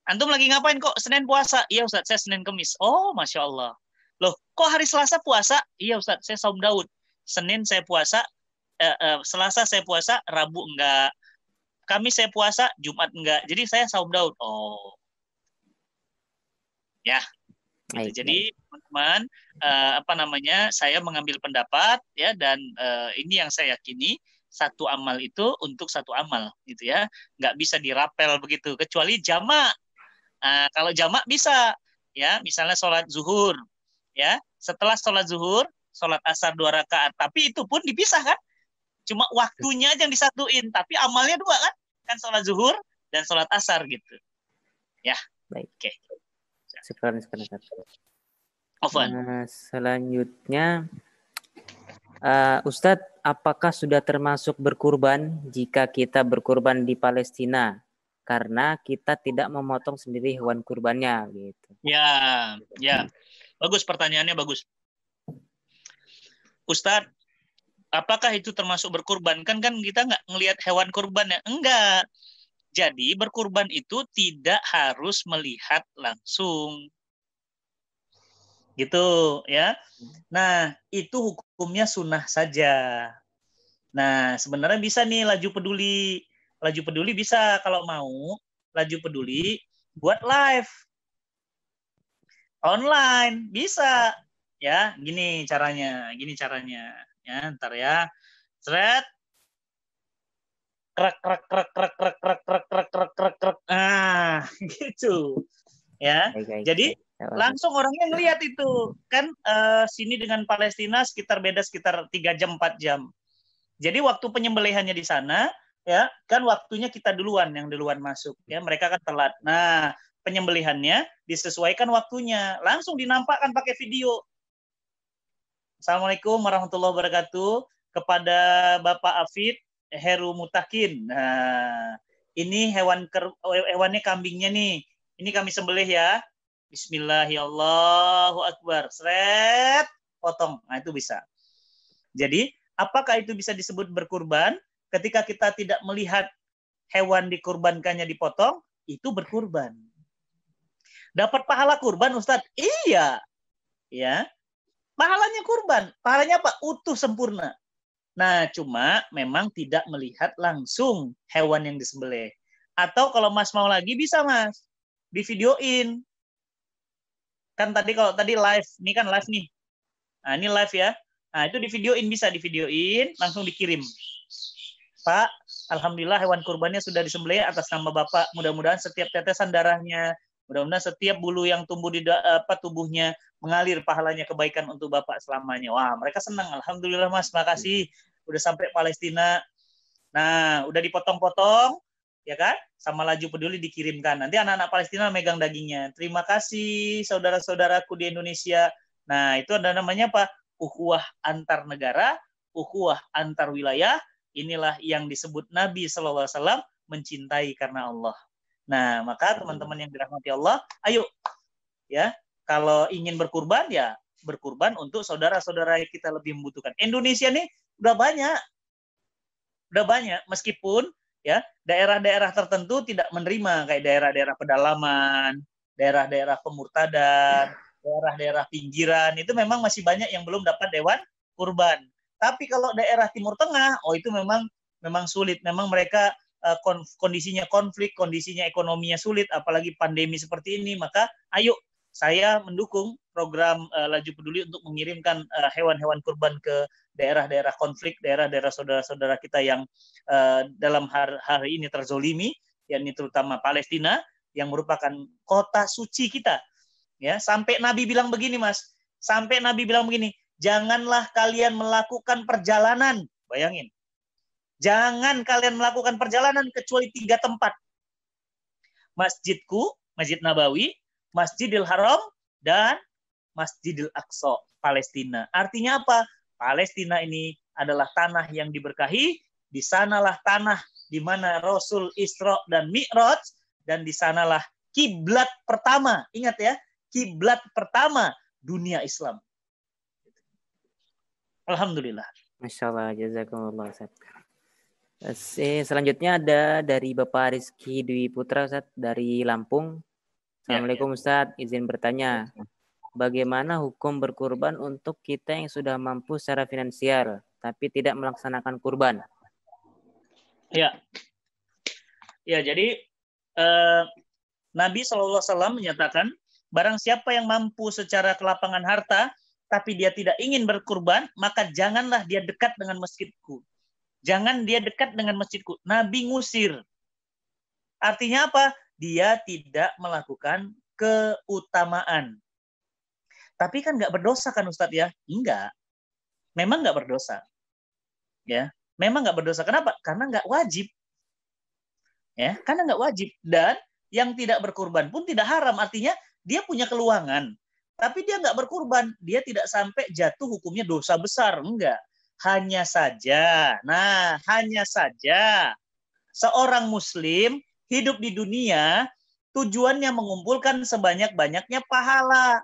Antum lagi ngapain kok Senin puasa? Iya Ustaz, saya Senin Kemis. Oh Masya Allah, loh kok hari Selasa puasa? Iya Ustaz, saya saum Daud. Senin saya puasa, Selasa saya puasa, Rabu enggak, Kamis saya puasa, Jumat enggak. Jadi saya saum Daud. Oh. Ya. Gitu. Jadi teman-teman saya mengambil pendapat ya dan ini yang saya yakini satu amal itu untuk satu amal gitu ya. Enggak bisa dirapel begitu kecuali jamak. Kalau jamak bisa ya, misalnya sholat zuhur ya. Setelah sholat zuhur, sholat asar 2 rakaat. Tapi itu pun dipisah kan? Cuma waktunya aja yang disatuin, tapi amalnya 2 kan? Kan sholat zuhur dan sholat asar gitu. Ya. Baik. Oke. Sekarang. Selanjutnya, Ustadz, apakah sudah termasuk berkurban jika kita berkurban di Palestina? Karena kita tidak memotong sendiri hewan kurbannya, gitu. Ya. Bagus pertanyaannya, bagus. Ustadz, apakah itu termasuk berkurban? Kan kita nggak ngelihat hewan kurban ya? Enggak. Jadi berkurban itu tidak harus melihat langsung. Gitu ya. Nah, itu hukumnya sunnah saja. Nah, sebenarnya bisa nih Laju Peduli. Laju Peduli bisa kalau mau, Laju Peduli buat live. Online bisa. Ya, gini caranya. Ya, ntar ya. Thread krek krek krek krek krek krek krek krek krek krek krek. Ah, gitu. Ya. Jadi langsung orangnya ngelihat itu. Kan sini dengan Palestina beda sekitar 3 jam 4 jam. Jadi waktu penyembelihannya di sana ya, kan waktunya kita duluan yang duluan masuk ya, mereka kan telat. Nah, penyembelihannya disesuaikan waktunya, langsung dinampakkan pakai video. Assalamualaikum warahmatullahi wabarakatuh kepada Bapak Afid Heru Mutakin. Nah, ini hewannya kambingnya nih. Ini kami sembelih ya. Bismillahirrahmanirrahim. Sret, potong. Nah, itu bisa. Jadi, apakah itu bisa disebut berkurban? Ketika kita tidak melihat hewan dikurbankannya dipotong, itu berkurban. Dapat pahala kurban, Ustadz? Iya. Ya. Pahalanya kurban. Pahalanya apa? Utuh sempurna. Nah, cuma memang tidak melihat langsung hewan yang disembelih. Atau kalau Mas mau lagi bisa, Mas. Di-videoin. Kan kalau tadi live, ini kan live nih. Nah, ini live ya. Nah, itu di-videoin, bisa di-videoin, langsung dikirim. Pak, alhamdulillah hewan kurbannya sudah disembelih atas nama Bapak. Mudah-mudahan setiap tetesan darahnya, mudah-mudahan setiap bulu yang tumbuh di tubuhnya mengalir pahalanya kebaikan untuk Bapak selamanya. Wah, mereka senang. Alhamdulillah, Mas. Makasih. Udah sampai Palestina. Nah, udah dipotong-potong, ya kan? Sama Laju Peduli dikirimkan. Nanti anak-anak Palestina megang dagingnya. Terima kasih, saudara-saudaraku di Indonesia. Nah, itu ada namanya apa? Ukhuwah antar negara, ukhuwah antar wilayah. Inilah yang disebut Nabi SAW mencintai karena Allah. Nah, maka teman-teman yang dirahmati Allah, ayo ya, kalau ingin berkurban ya berkurban untuk saudara-saudara yang kita lebih membutuhkan. Indonesia nih udah banyak, meskipun ya daerah-daerah tertentu tidak menerima, kayak daerah-daerah pedalaman, daerah-daerah pemurtadan, daerah-daerah pinggiran, itu memang masih banyak yang belum dapat hewan kurban. Tapi kalau daerah Timur Tengah, itu memang sulit. Memang mereka kondisinya konflik, kondisinya ekonominya sulit, apalagi pandemi seperti ini. Maka ayo, saya mendukung program Laju Peduli untuk mengirimkan hewan-hewan kurban ke daerah-daerah konflik, daerah-daerah saudara-saudara kita yang dalam hari ini terzolimi, yakni terutama Palestina, yang merupakan kota suci kita. Ya, sampai Nabi bilang begini, Mas. Sampai Nabi bilang begini, janganlah kalian melakukan perjalanan. Bayangin. Jangan kalian melakukan perjalanan kecuali 3 tempat. Masjidku, Masjid Nabawi, Masjidil Haram, dan Masjidil Aqsa, Palestina. Artinya apa? Palestina ini adalah tanah yang diberkahi. Di sanalah tanah di mana Rasul Isra dan Mi'raj, dan di sanalah kiblat pertama. Ingat ya, kiblat pertama dunia Islam. Alhamdulillah. Masya Allah, jazakumullah, Ustaz. Selanjutnya ada dari Bapak Rizky Dwi Putra, Ustaz, dari Lampung. Assalamualaikum, Ustaz. Izin bertanya, bagaimana hukum berkurban untuk kita yang sudah mampu secara finansial, tapi tidak melaksanakan kurban? Ya, jadi Nabi SAW menyatakan, barang siapa yang mampu secara kelapangan harta, tapi dia tidak ingin berkurban, maka janganlah dia dekat dengan masjidku. Jangan dia dekat dengan masjidku. Nabi ngusir. Artinya apa? Dia tidak melakukan keutamaan. Tapi kan nggak berdosa kan Ustadz ya? Enggak. Memang nggak berdosa. Ya, memang nggak berdosa. Kenapa? Karena nggak wajib. Ya, karena nggak wajib. Dan yang tidak berkurban pun tidak haram. Artinya dia punya keluangan. Tapi dia nggak berkurban. Dia tidak sampai jatuh hukumnya dosa besar. Enggak. Hanya saja seorang muslim hidup di dunia tujuannya mengumpulkan sebanyak-banyaknya pahala.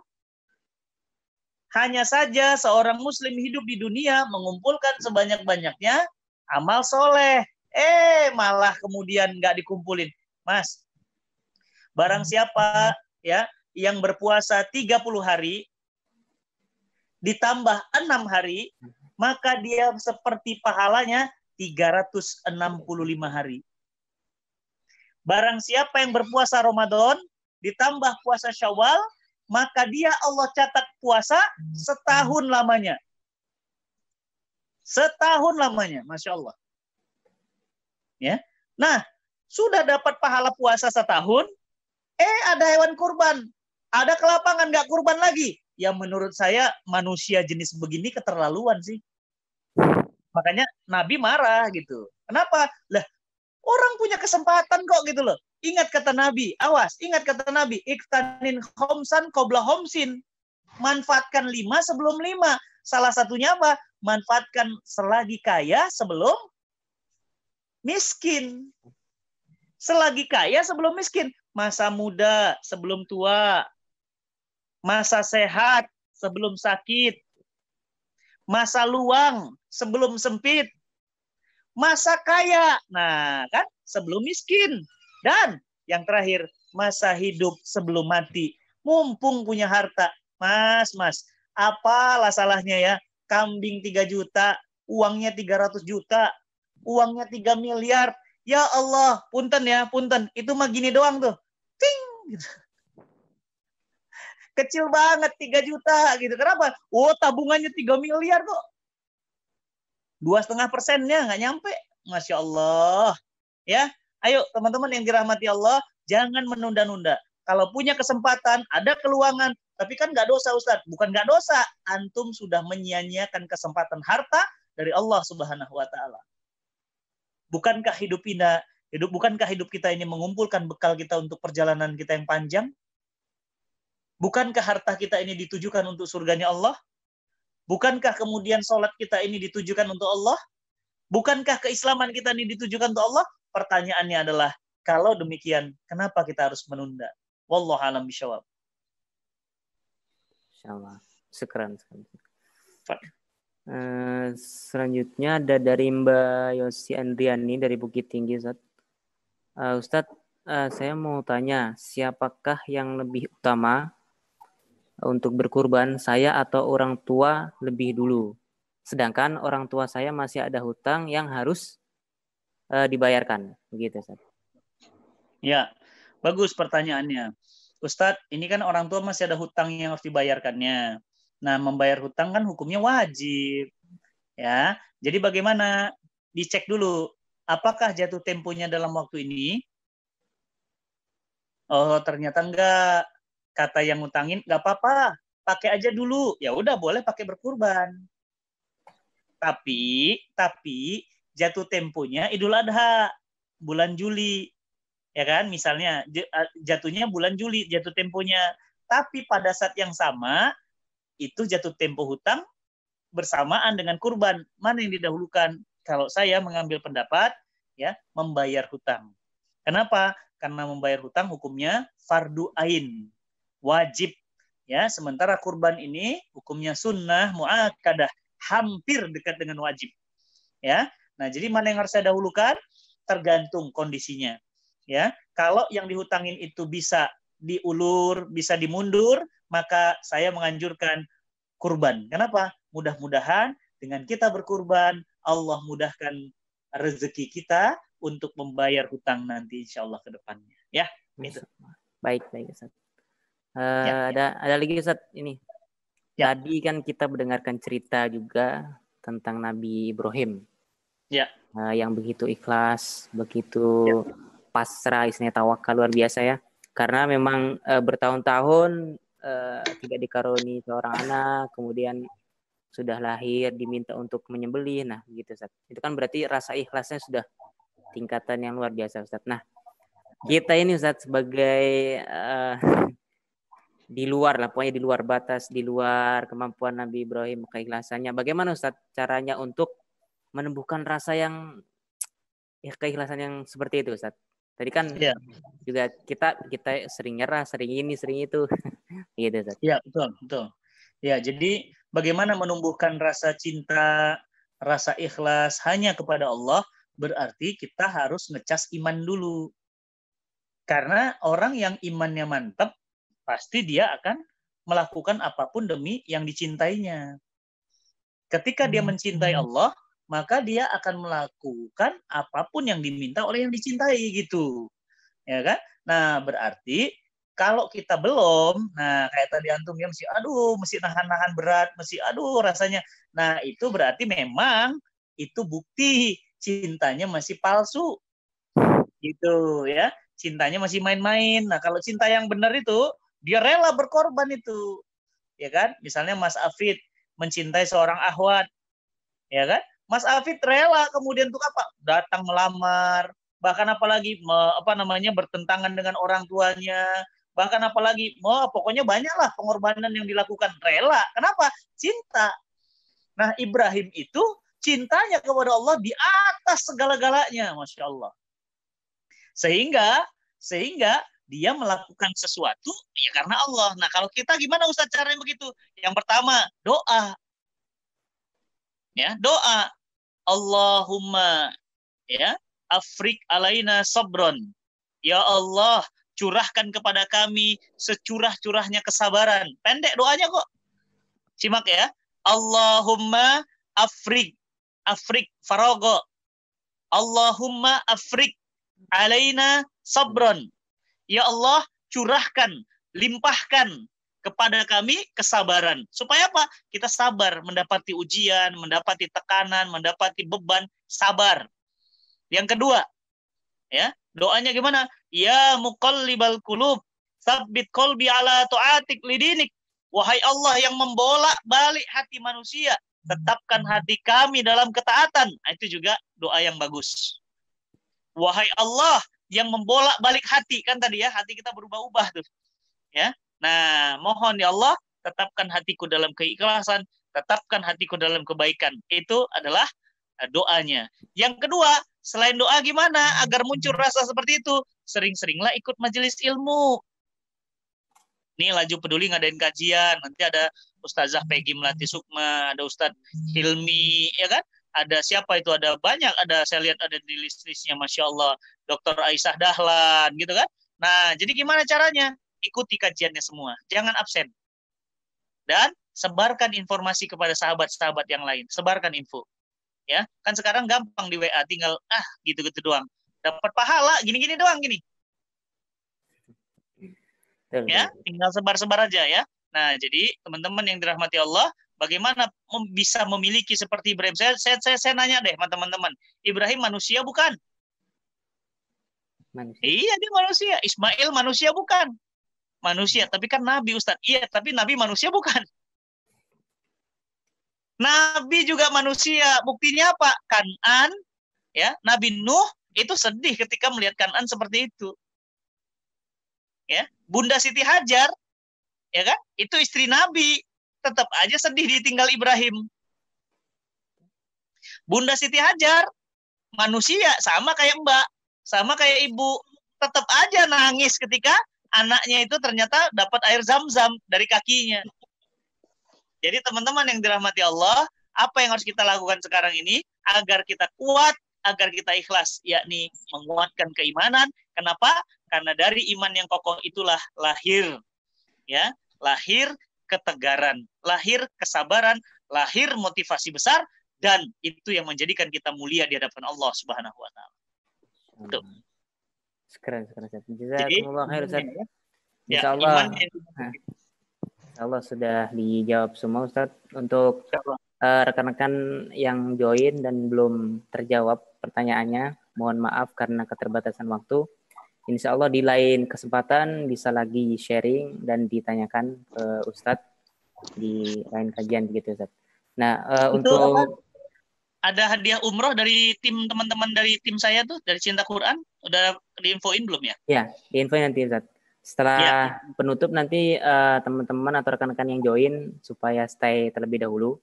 Hanya saja seorang muslim hidup di dunia mengumpulkan sebanyak-banyaknya amal soleh. Malah kemudian nggak dikumpulin. Mas, barang siapa ya yang berpuasa 30 hari ditambah 6 hari, maka dia seperti pahalanya 365 hari. Barang siapa yang berpuasa Ramadan ditambah puasa Syawal, maka dia Allah catat puasa setahun lamanya. Setahun lamanya, Masya Allah. Ya. Nah, sudah dapat pahala puasa setahun, ada hewan kurban. Ada kelapangan nggak kurban lagi. Yang menurut saya manusia jenis begini keterlaluan sih. Makanya Nabi marah gitu. Kenapa? Lah, orang punya kesempatan kok gitu loh. Ingat kata Nabi, awas, ingat kata Nabi, iktanin khomsan qabla khomsin. Manfaatkan 5 sebelum 5. Salah satunya apa? Manfaatkan selagi kaya sebelum miskin. Selagi kaya sebelum miskin. Masa muda sebelum tua. Masa sehat sebelum sakit. Masa luang sebelum sempit. Masa kaya, nah kan, sebelum miskin. Dan yang terakhir, masa hidup sebelum mati. Mumpung punya harta. Mas, apalah salahnya ya? Kambing 3 juta, uangnya 300 juta, uangnya 3 miliar. Ya Allah, punten ya, punten. Itu mah gini doang tuh. Ting! Gitu. Kecil banget, 3 juta gitu. Kenapa? Oh, tabungannya 3 miliar kok. 2,5%-nya nggak nyampe. Masya Allah. Ya, ayo teman-teman yang dirahmati Allah, jangan menunda-nunda. Kalau punya kesempatan, ada keluangan, tapi kan nggak dosa Ustadz. Bukan nggak dosa, antum sudah menyia-nyiakan kesempatan harta dari Allah Subhanahu Wa Taala. Bukankah bukankah hidup kita ini mengumpulkan bekal kita untuk perjalanan kita yang panjang? Bukankah harta kita ini ditujukan untuk surganya Allah? Bukankah kemudian sholat kita ini ditujukan untuk Allah? Bukankah keislaman kita ini ditujukan untuk Allah? Pertanyaannya adalah, kalau demikian, kenapa kita harus menunda? Wallahu a'lam bishawab. Insyaallah. Syukran. Selanjutnya ada dari Mbak Yosi Andriani dari Bukit Tinggi, Ustaz. Ustadz, saya mau tanya, siapakah yang lebih utama untuk berkurban, saya atau orang tua lebih dulu? Sedangkan orang tua saya masih ada hutang yang harus dibayarkan, begitu, Ustaz. Ya, bagus pertanyaannya. Ustadz, ini kan orang tua masih ada hutang yang harus dibayarkannya. Nah, membayar hutang kan hukumnya wajib. Ya, jadi bagaimana? Dicek dulu, apakah jatuh temponya dalam waktu ini? Oh, ternyata enggak. Kata yang ngutangin, enggak apa-apa, pakai aja dulu. Ya udah, boleh pakai berkurban. Tapi jatuh temponya Idul Adha, bulan Juli. Ya kan, misalnya jatuhnya bulan Juli, jatuh temponya. Tapi pada saat yang sama, itu jatuh tempo hutang bersamaan dengan kurban. Mana yang didahulukan? Kalau saya mengambil pendapat, ya, membayar hutang. Kenapa? Karena membayar hutang hukumnya fardu ain, wajib. Ya, sementara kurban ini hukumnya sunnah muakkadah, hampir dekat dengan wajib. Ya, nah jadi mana yang harus saya dahulukan? Tergantung kondisinya. Ya, kalau yang dihutangin itu bisa diulur, bisa dimundur, maka saya menganjurkan kurban. Kenapa? Mudah-mudahan dengan kita berkurban, Allah mudahkan rezeki kita untuk membayar hutang nanti insya Allah ke depannya. Ya, itu. Baik, Ustaz. Ada lagi Ustaz ini. Ya. Tadi kan kita mendengarkan cerita juga tentang Nabi Ibrahim. Ya. Yang begitu ikhlas, begitu pasrah, istilahnya tawakal luar biasa ya. Karena memang bertahun-tahun tidak dikaruni seorang anak, kemudian sudah lahir diminta untuk menyembelih. Nah, gitu Ustaz. Itu kan berarti rasa ikhlasnya sudah tingkatan yang luar biasa Ustaz. Nah, kita ini Ustaz sebagai di luar lah, pokoknya di luar batas, di luar kemampuan Nabi Ibrahim, keikhlasannya. Bagaimana Ustaz caranya untuk menumbuhkan rasa yang keikhlasan yang seperti itu Ustaz? Tadi kan juga kita sering nyerah, sering ini, sering itu. Gitu Ustaz. Iya, betul. Ya, jadi bagaimana menumbuhkan rasa cinta, rasa ikhlas hanya kepada Allah, berarti kita harus ngecas iman dulu. Karena orang yang imannya mantap, pasti dia akan melakukan apapun demi yang dicintainya. Ketika dia mencintai Allah, maka dia akan melakukan apapun yang diminta oleh yang dicintai gitu. Ya kan? Nah, berarti kalau kita belum, nah kayak tadi antum ya mesti nahan-nahan berat, rasanya. Nah, itu berarti memang itu bukti cintanya masih palsu. Gitu ya. Cintanya masih main-main. Nah, kalau cinta yang benar itu dia rela berkorban itu. Ya kan? Misalnya Mas Afid mencintai seorang Ahwat, ya kan? Mas Afid rela kemudian untuk apa? Datang melamar, bahkan apalagi bertentangan dengan orang tuanya, bahkan apalagi pokoknya banyaklah pengorbanan yang dilakukan, rela. Kenapa? Cinta. Nah, Ibrahim itu cintanya kepada Allah di atas segala-galanya, Masya Allah. Sehingga dia melakukan sesuatu ya karena Allah. Nah, kalau kita gimana Ustaz caranya begitu? Yang pertama, doa. Ya, doa. Allahumma ya, afrik alaina sabron. Ya Allah, curahkan kepada kami securah-curahnya kesabaran. Pendek doanya kok. Simak ya. Allahumma afrik farogo. Allahumma afrik alaina sabron. Ya Allah, curahkan, limpahkan kepada kami kesabaran. Supaya apa? Kita sabar mendapati ujian, mendapati tekanan, mendapati beban, sabar. Yang kedua, ya, doanya gimana? Ya muqallibal qulub, tsabbit qalbi ala ta'atik lidinik. Wahai Allah yang membolak-balik hati manusia, tetapkan hati kami dalam ketaatan. Itu juga doa yang bagus. Wahai Allah yang membolak-balik hati, kan tadi ya, hati kita berubah-ubah tuh. Ya. Nah, mohon ya Allah, tetapkan hatiku dalam keikhlasan, tetapkan hatiku dalam kebaikan. Itu adalah doanya. Yang kedua, selain doa gimana agar muncul rasa seperti itu? Sering-seringlah ikut majelis ilmu. Nih Laju Peduli ngadain kajian, nanti ada Ustazah Peggy Melati Sukma, ada Ustadz Hilmi, ya kan? Ada siapa itu? Ada banyak, saya lihat ada di list-listnya, Masya Allah. Dr. Aisyah Dahlan, gitu kan? Nah, jadi gimana caranya? Ikuti kajiannya semua, jangan absen. Dan sebarkan informasi kepada sahabat-sahabat yang lain, sebarkan info. Ya, kan sekarang gampang di WA, tinggal gitu-gitu doang. Dapat pahala, gini-gini doang, gini. Ya, tinggal sebar-sebar aja ya. Nah, jadi teman-teman yang dirahmati Allah, bagaimana bisa memiliki seperti Ibrahim? Saya nanya deh sama teman-teman, Ibrahim manusia bukan? Manusia. Iya, dia manusia. Ismail manusia bukan? Manusia, tapi kan Nabi Ustaz. Iya, tapi Nabi manusia bukan? Nabi juga manusia. Buktinya apa? Kan'an, ya, Nabi Nuh itu sedih ketika melihat Kan'an seperti itu. Ya, Bunda Siti Hajar, ya kan? Itu istri Nabi, tetap aja sedih ditinggal Ibrahim. Bunda Siti Hajar manusia, sama kayak Mbak, sama kayak Ibu, tetap aja nangis ketika anaknya itu ternyata dapat air zam-zam dari kakinya. Jadi teman-teman yang dirahmati Allah, apa yang harus kita lakukan sekarang ini agar kita kuat, agar kita ikhlas, yakni menguatkan keimanan. Kenapa? Karena dari iman yang kokoh itulah lahir, ya, lahir ketegaran, lahir kesabaran, lahir motivasi besar, dan itu yang menjadikan kita mulia di hadapan Allah Subhanahu Wa Taala. Tuh. Keren. Jazakumullah khair, Ustaz. Insyaallah. Allah sudah dijawab semua, Ustaz. Untuk rekan-rekan yang join dan belum terjawab pertanyaannya, mohon maaf karena keterbatasan waktu. Insya Allah di lain kesempatan bisa lagi sharing dan ditanyakan ke Ustadz di lain kajian begitu, Ustadz. Nah, untuk ada hadiah umroh dari tim teman-teman dari tim saya tuh, dari Cinta Quran, udah diinfoin belum ya? Ya, diinfoin nanti, Ustadz. Setelah penutup nanti teman-teman atau rekan-rekan yang join supaya stay terlebih dahulu,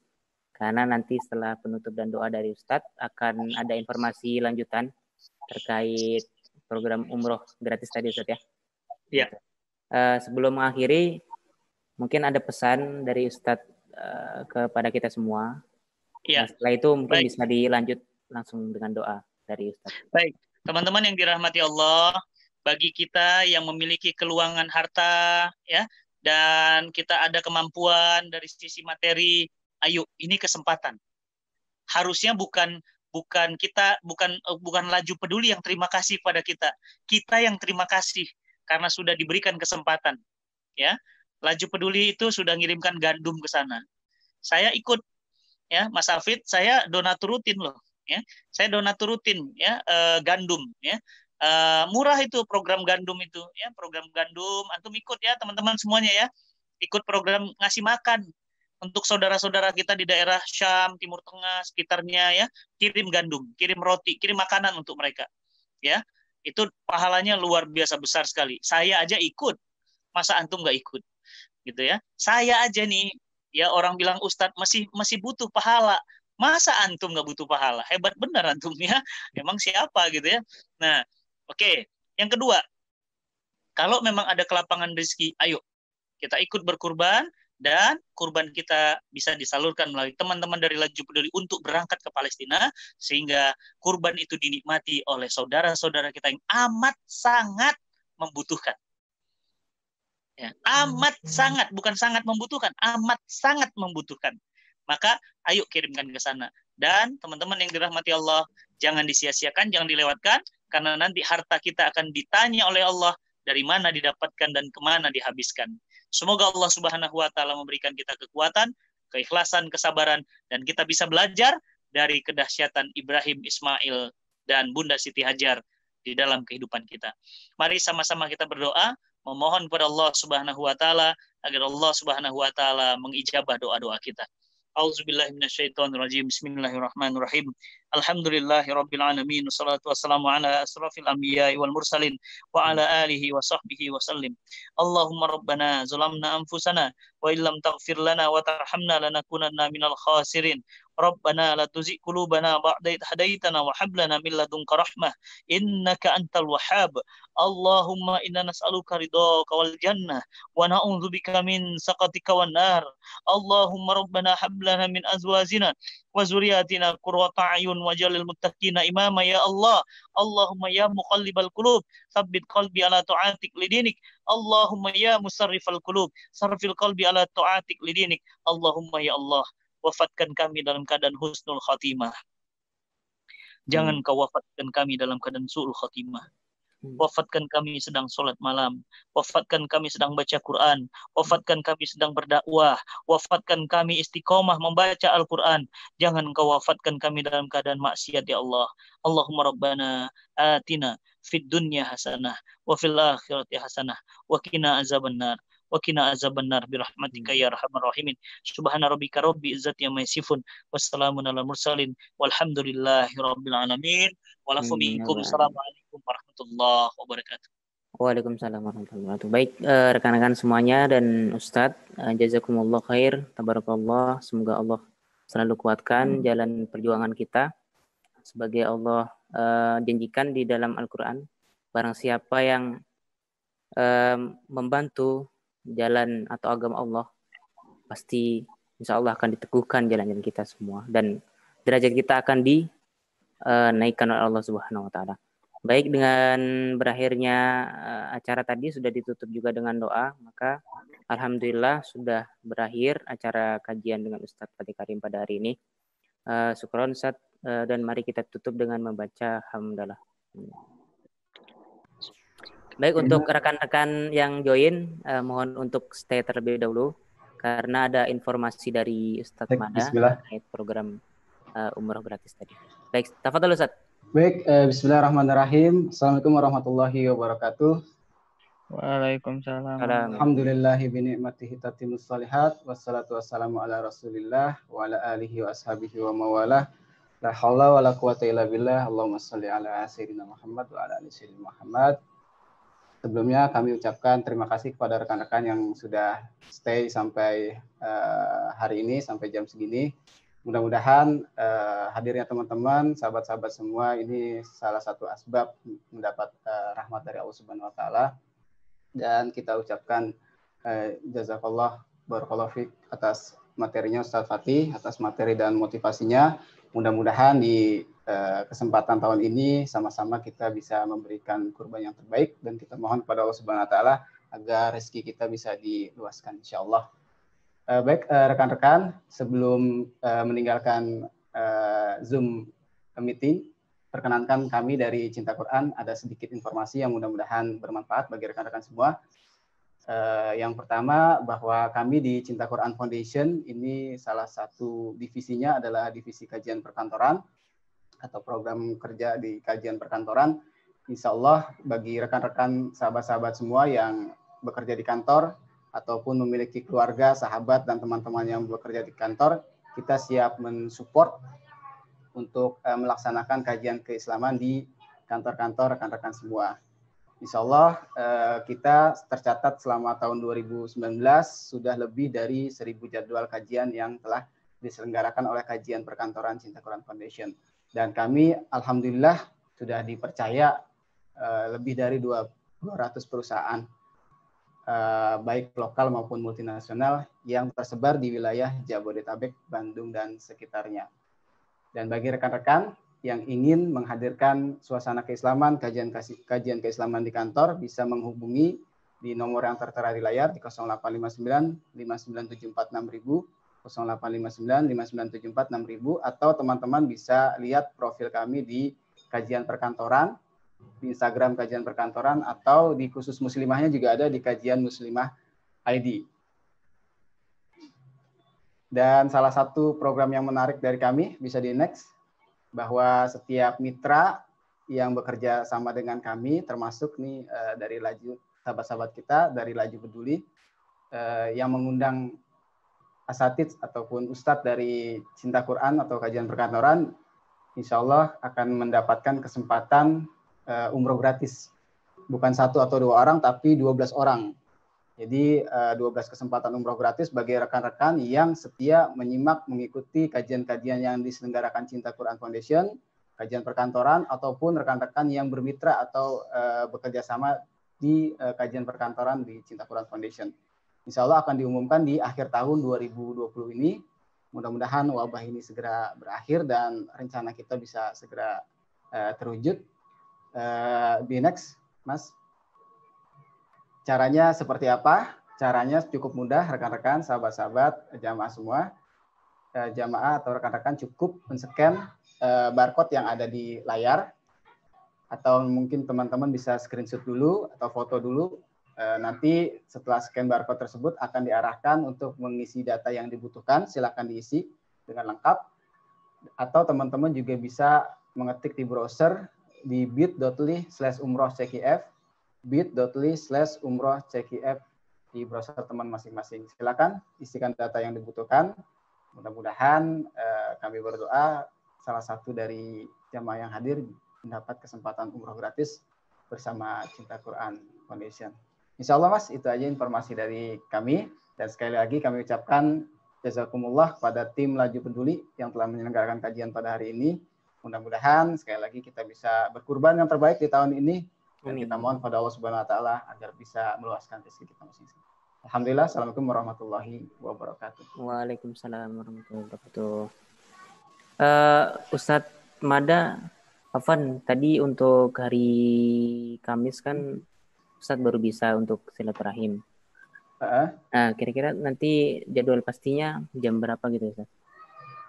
karena nanti setelah penutup dan doa dari Ustadz akan ada informasi lanjutan terkait program umroh gratis tadi, Ustadz ya. Iya. Sebelum mengakhiri, mungkin ada pesan dari Ustadz kepada kita semua. Iya. Nah, setelah itu mungkin bisa dilanjut langsung dengan doa dari Ustadz. Baik, teman-teman yang dirahmati Allah, bagi kita yang memiliki keluangan harta, ya, dan kita ada kemampuan dari sisi materi, ayo, ini kesempatan. Harusnya bukan Laju Peduli yang terima kasih pada kita yang terima kasih karena sudah diberikan kesempatan, ya. Laju Peduli itu sudah ngirimkan gandum ke sana, saya ikut, ya, Mas Hafid, saya donatur rutin loh, ya, saya donatur rutin, ya, gandum, ya, Murah itu program gandum itu, ya program gandum. Antum ikut ya teman-teman semuanya ya, ikut program ngasih makan untuk saudara-saudara kita di daerah Syam, Timur Tengah, sekitarnya ya, kirim gandum, kirim roti, kirim makanan untuk mereka. Ya, itu pahalanya luar biasa besar sekali. Saya aja ikut, masa antum nggak ikut? Gitu ya. Saya aja nih, ya orang bilang Ustadz masih butuh pahala. Masa antum nggak butuh pahala? Hebat benar antum ya. Emang siapa gitu ya. Nah, oke. Yang kedua, kalau memang ada kelapangan rezeki, ayo kita ikut berkurban, dan kurban kita bisa disalurkan melalui teman-teman dari Laju Peduli untuk berangkat ke Palestina, sehingga kurban itu dinikmati oleh saudara-saudara kita yang amat sangat membutuhkan. Ya, amat sangat, bukan sangat membutuhkan, amat sangat membutuhkan. Maka ayo kirimkan ke sana. Dan teman-teman yang dirahmati Allah, jangan disia-siakan, jangan dilewatkan, karena nanti harta kita akan ditanya oleh Allah dari mana didapatkan dan kemana dihabiskan. Semoga Allah Subhanahu wa Ta'ala memberikan kita kekuatan, keikhlasan, kesabaran, dan kita bisa belajar dari kedahsyatan Ibrahim, Ismail, dan Bunda Siti Hajar di dalam kehidupan kita. Mari sama-sama kita berdoa, memohon kepada Allah Subhanahu wa Ta'ala agar Allah Subhanahu wa Ta'ala mengijabah doa-doa kita. Auzubillahi minasyaitonirrajim. Bismillahirrahmanirrahim. Alhamdulillahirabbil alamin. Wassalatu wassalamu ala asrafil anbiya'i wal mursalin wa ala alihi wa sahbihi wa sallim. Allahumma rabbana zalamna anfusana wa illam taghfir lana wa tarhamna lanakunanna minal khasirin. Rabbana la tuzigh qulubana ba'da idh hadaitana wa hab lana min ladunka rahmah innaka antal wahhab. Allahumma inna nas'aluka ridhaka wal jannah wa na'udzubika min saqatika wan nar. Allahumma rabbana hab lana min azwajina wa zurriyyatina qurrata a'yun waj'alil muttaqina imama ya Allah. Allahumma ya muqallibal qulub tsabbit qalbi ala ta'atik lidinik. Allahumma ya musarrifal qulub sarfil qalbi ala ta'atik lidinik. Allahumma ya Allah, wafatkan kami dalam keadaan husnul khatimah. Jangan kau wafatkan kami dalam keadaan su'ul khatimah. Wafatkan kami sedang sholat malam, wafatkan kami sedang baca Quran, wafatkan kami sedang berdakwah, wafatkan kami istiqomah membaca Al-Quran. Jangan kau wafatkan kami dalam keadaan maksiat ya Allah. Allahumma rabbana atina fid dunya hasanah wa fil akhirati hasanah wa qina azabannar wa qina azabannar birahmatika ya arhamar rahimin. Subhana rabbika rabbil izzati amma yasifun wassalamun alal mursalin walhamdulillahi rabbil alamin. Walafu minkum. Assalamualaikum warahmatullahi wabarakatuh. Waalaikumsalam warahmatullahi wabarakatuh. Baik, rekan-rekan semuanya dan Ustadz, jazakumullah khair, tabarakallah. Semoga Allah selalu kuatkan jalan perjuangan kita. Sebagai Allah janjikan di dalam Al-Quran, barang siapa yang membantu jalan atau agama Allah, pasti insya Allah akan diteguhkan jalan-jalan kita semua. Dan derajat kita akan dinaikkan oleh Allah Subhanahu wa Ta'ala. Baik, dengan berakhirnya acara tadi sudah ditutup juga dengan doa, maka alhamdulillah sudah berakhir acara kajian dengan Ustadz Fatih Karim pada hari ini. Syukron Ustadz, dan mari kita tutup dengan membaca hamdalah. Baik, untuk rekan-rekan yang join, mohon untuk stay terlebih dahulu karena ada informasi dari Ustadz Mada terkait program umroh gratis tadi. Baik, tafadhol Ustadz. Baik, bismillahirrahmanirrahim. Assalamualaikum warahmatullahi wabarakatuh. Waalaikumsalam. Alhamdulillahi binikmatihi tatimmus shalihat. Wassalatu wassalamu ala rasulillah wa ala alihi wa ashabihi wa mawalah. La haula wa la quwata illa billah. Allahumma sholli ala sayyidina Muhammad wa ala ali sayyidina Muhammad. Sebelumnya kami ucapkan terima kasih kepada rekan-rekan yang sudah stay sampai hari ini, sampai jam segini. Mudah-mudahan hadirnya teman-teman, sahabat-sahabat semua, ini salah satu asbab mendapat rahmat dari Allah Subhanahu wa Ta'ala. Dan kita ucapkan jazakallah barakallahu fiik atas materinya Ustadz Fatih, atas materi dan motivasinya. Mudah-mudahan di kesempatan tahun ini sama-sama kita bisa memberikan kurban yang terbaik, dan kita mohon kepada Allah Subhanahu wa Ta'ala agar rezeki kita bisa diluaskan insyaallah. Baik rekan-rekan, sebelum meninggalkan Zoom meeting, perkenankan kami dari Cinta Quran ada sedikit informasi yang mudah-mudahan bermanfaat bagi rekan-rekan semua. Yang pertama, bahwa kami di Cinta Quran Foundation ini salah satu divisinya adalah divisi kajian perkantoran atau program kerja di kajian perkantoran. insya Allah bagi rekan-rekan sahabat-sahabat semua yang bekerja di kantor ataupun memiliki keluarga, sahabat, dan teman-teman yang bekerja di kantor, kita siap mensupport untuk melaksanakan kajian keislaman di kantor-kantor rekan-rekan semua. Insya Allah kita tercatat selama tahun 2019 sudah lebih dari 1.000 jadwal kajian yang telah diselenggarakan oleh Kajian Perkantoran Cinta Quran Foundation. Dan kami alhamdulillah sudah dipercaya lebih dari 200 perusahaan, baik lokal maupun multinasional yang tersebar di wilayah Jabodetabek, Bandung, dan sekitarnya. Dan bagi rekan-rekan yang ingin menghadirkan suasana keislaman, kajian keislaman di kantor, bisa menghubungi di nomor yang tertera di layar di 0859 5974 6000, 0859 5974 6000, atau teman-teman bisa lihat profil kami di Kajian Perkantoran, di Instagram Kajian Perkantoran, atau di khusus muslimahnya juga ada di Kajian Muslimah ID. Dan salah satu program yang menarik dari kami, bisa di next, bahwa setiap mitra yang bekerja sama dengan kami, termasuk nih dari Laju, sahabat-sahabat kita dari Laju Peduli, yang mengundang asatidz ataupun ustadz dari Cinta Quran atau Kajian Perkantoran, insya Allah akan mendapatkan kesempatan umroh gratis. Bukan 1 atau 2 orang, tapi 12 orang. Jadi 12 kesempatan umroh gratis bagi rekan-rekan yang setia menyimak, mengikuti kajian-kajian yang diselenggarakan Cinta Quran Foundation, Kajian Perkantoran, ataupun rekan-rekan yang bermitra atau bekerja sama di Kajian Perkantoran di Cinta Quran Foundation. Insya Allah akan diumumkan di akhir tahun 2020 ini. Mudah-mudahan wabah ini segera berakhir dan rencana kita bisa segera terwujud. Di next, Mas. Caranya seperti apa? Caranya cukup mudah, rekan-rekan, sahabat-sahabat, jamaah semua. Jamaah atau rekan-rekan cukup men-scan barcode yang ada di layar, atau mungkin teman-teman bisa screenshot dulu atau foto dulu. Nanti setelah scan barcode tersebut akan diarahkan untuk mengisi data yang dibutuhkan. Silakan diisi dengan lengkap. Atau teman-teman juga bisa mengetik di browser di bit.ly/umroh-cqf, bit.ly/umroh-cqf di browser teman masing-masing. Silakan isikan data yang dibutuhkan. Mudah-mudahan kami berdoa salah satu dari jamaah yang hadir mendapat kesempatan umroh gratis bersama Cinta Quran Foundation. Insya Allah, Mas, itu aja informasi dari kami. Dan sekali lagi kami ucapkan jazakumullah pada tim Laju Peduli yang telah menyelenggarakan kajian pada hari ini. Mudah-mudahan sekali lagi kita bisa berkurban yang terbaik di tahun ini. Dan kita mohon pada Allah Subhanahu Wa Taala agar bisa meluaskan rezeki kita masing-masing. Alhamdulillah. Assalamualaikum warahmatullahi wabarakatuh. Waalaikumsalam warahmatullahi wabarakatuh. Ustadz Mada, Afan, tadi untuk hari Kamis kan Ustadz baru bisa untuk silaturahim. Nah, kira-kira nanti jadwal pastinya jam berapa gitu, Ustadz?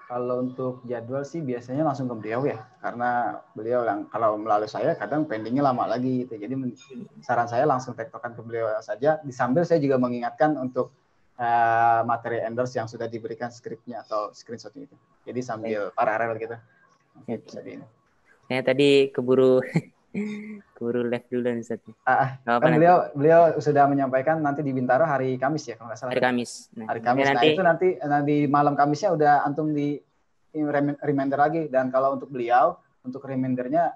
Kalau untuk jadwal sih biasanya langsung ke beliau ya, karena beliau yang kalau melalui saya kadang pendingnya lama lagi gitu. Jadi saran saya langsung tektokan ke beliau saja. Di sambil saya juga mengingatkan untuk materi endorse yang sudah diberikan skripnya atau screenshotnya itu. Jadi sambil paralel gitu. Saya tadi keburu live dulu nih, Ustaz. Kan beliau sudah menyampaikan nanti di Bintaro hari Kamis ya kalau nggak salah. Hari Kamis. Hari Kamis. Nah, itu nanti di malam Kamisnya udah antum di reminder lagi. Dan kalau untuk beliau, untuk remindernya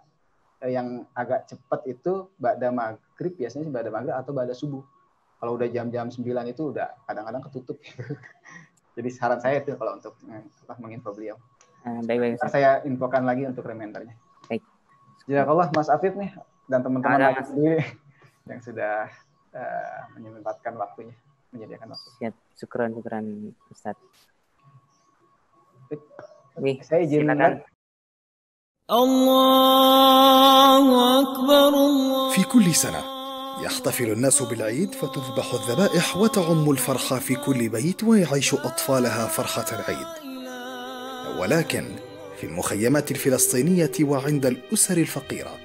yang agak cepat itu ba'da maghrib, biasanya sih ba'da maghrib atau ba'da subuh. Kalau udah jam-jam 9 itu udah kadang-kadang ketutup. Jadi saran saya itu kalau untuk menginfo beliau. Baik. Saya infokan lagi untuk remindernya. Baik. Jazakallah Mas Afif nih dan teman-teman sendiri yang sudah menyempatkan waktunya, menyediakan waktu. Siap, syukran Ustaz. Saya izin silakan. الله أكبر في كل سنة يحتفل الناس بالعيد فتذبح الذبائح وتعم الفرحة في كل بيت ويعيش أطفالها فرحة العيد. ولكن في المخيمات الفلسطينية وعند الأسر الفقيرة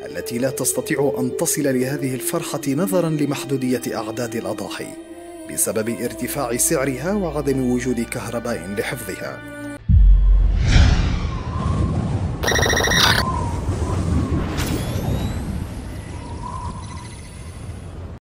التي لا تستطيع أن تصل لهذه الفرحة نظرا لمحدودية أعداد الأضاحي بسبب ارتفاع سعرها وعدم وجود كهرباء لحفظها.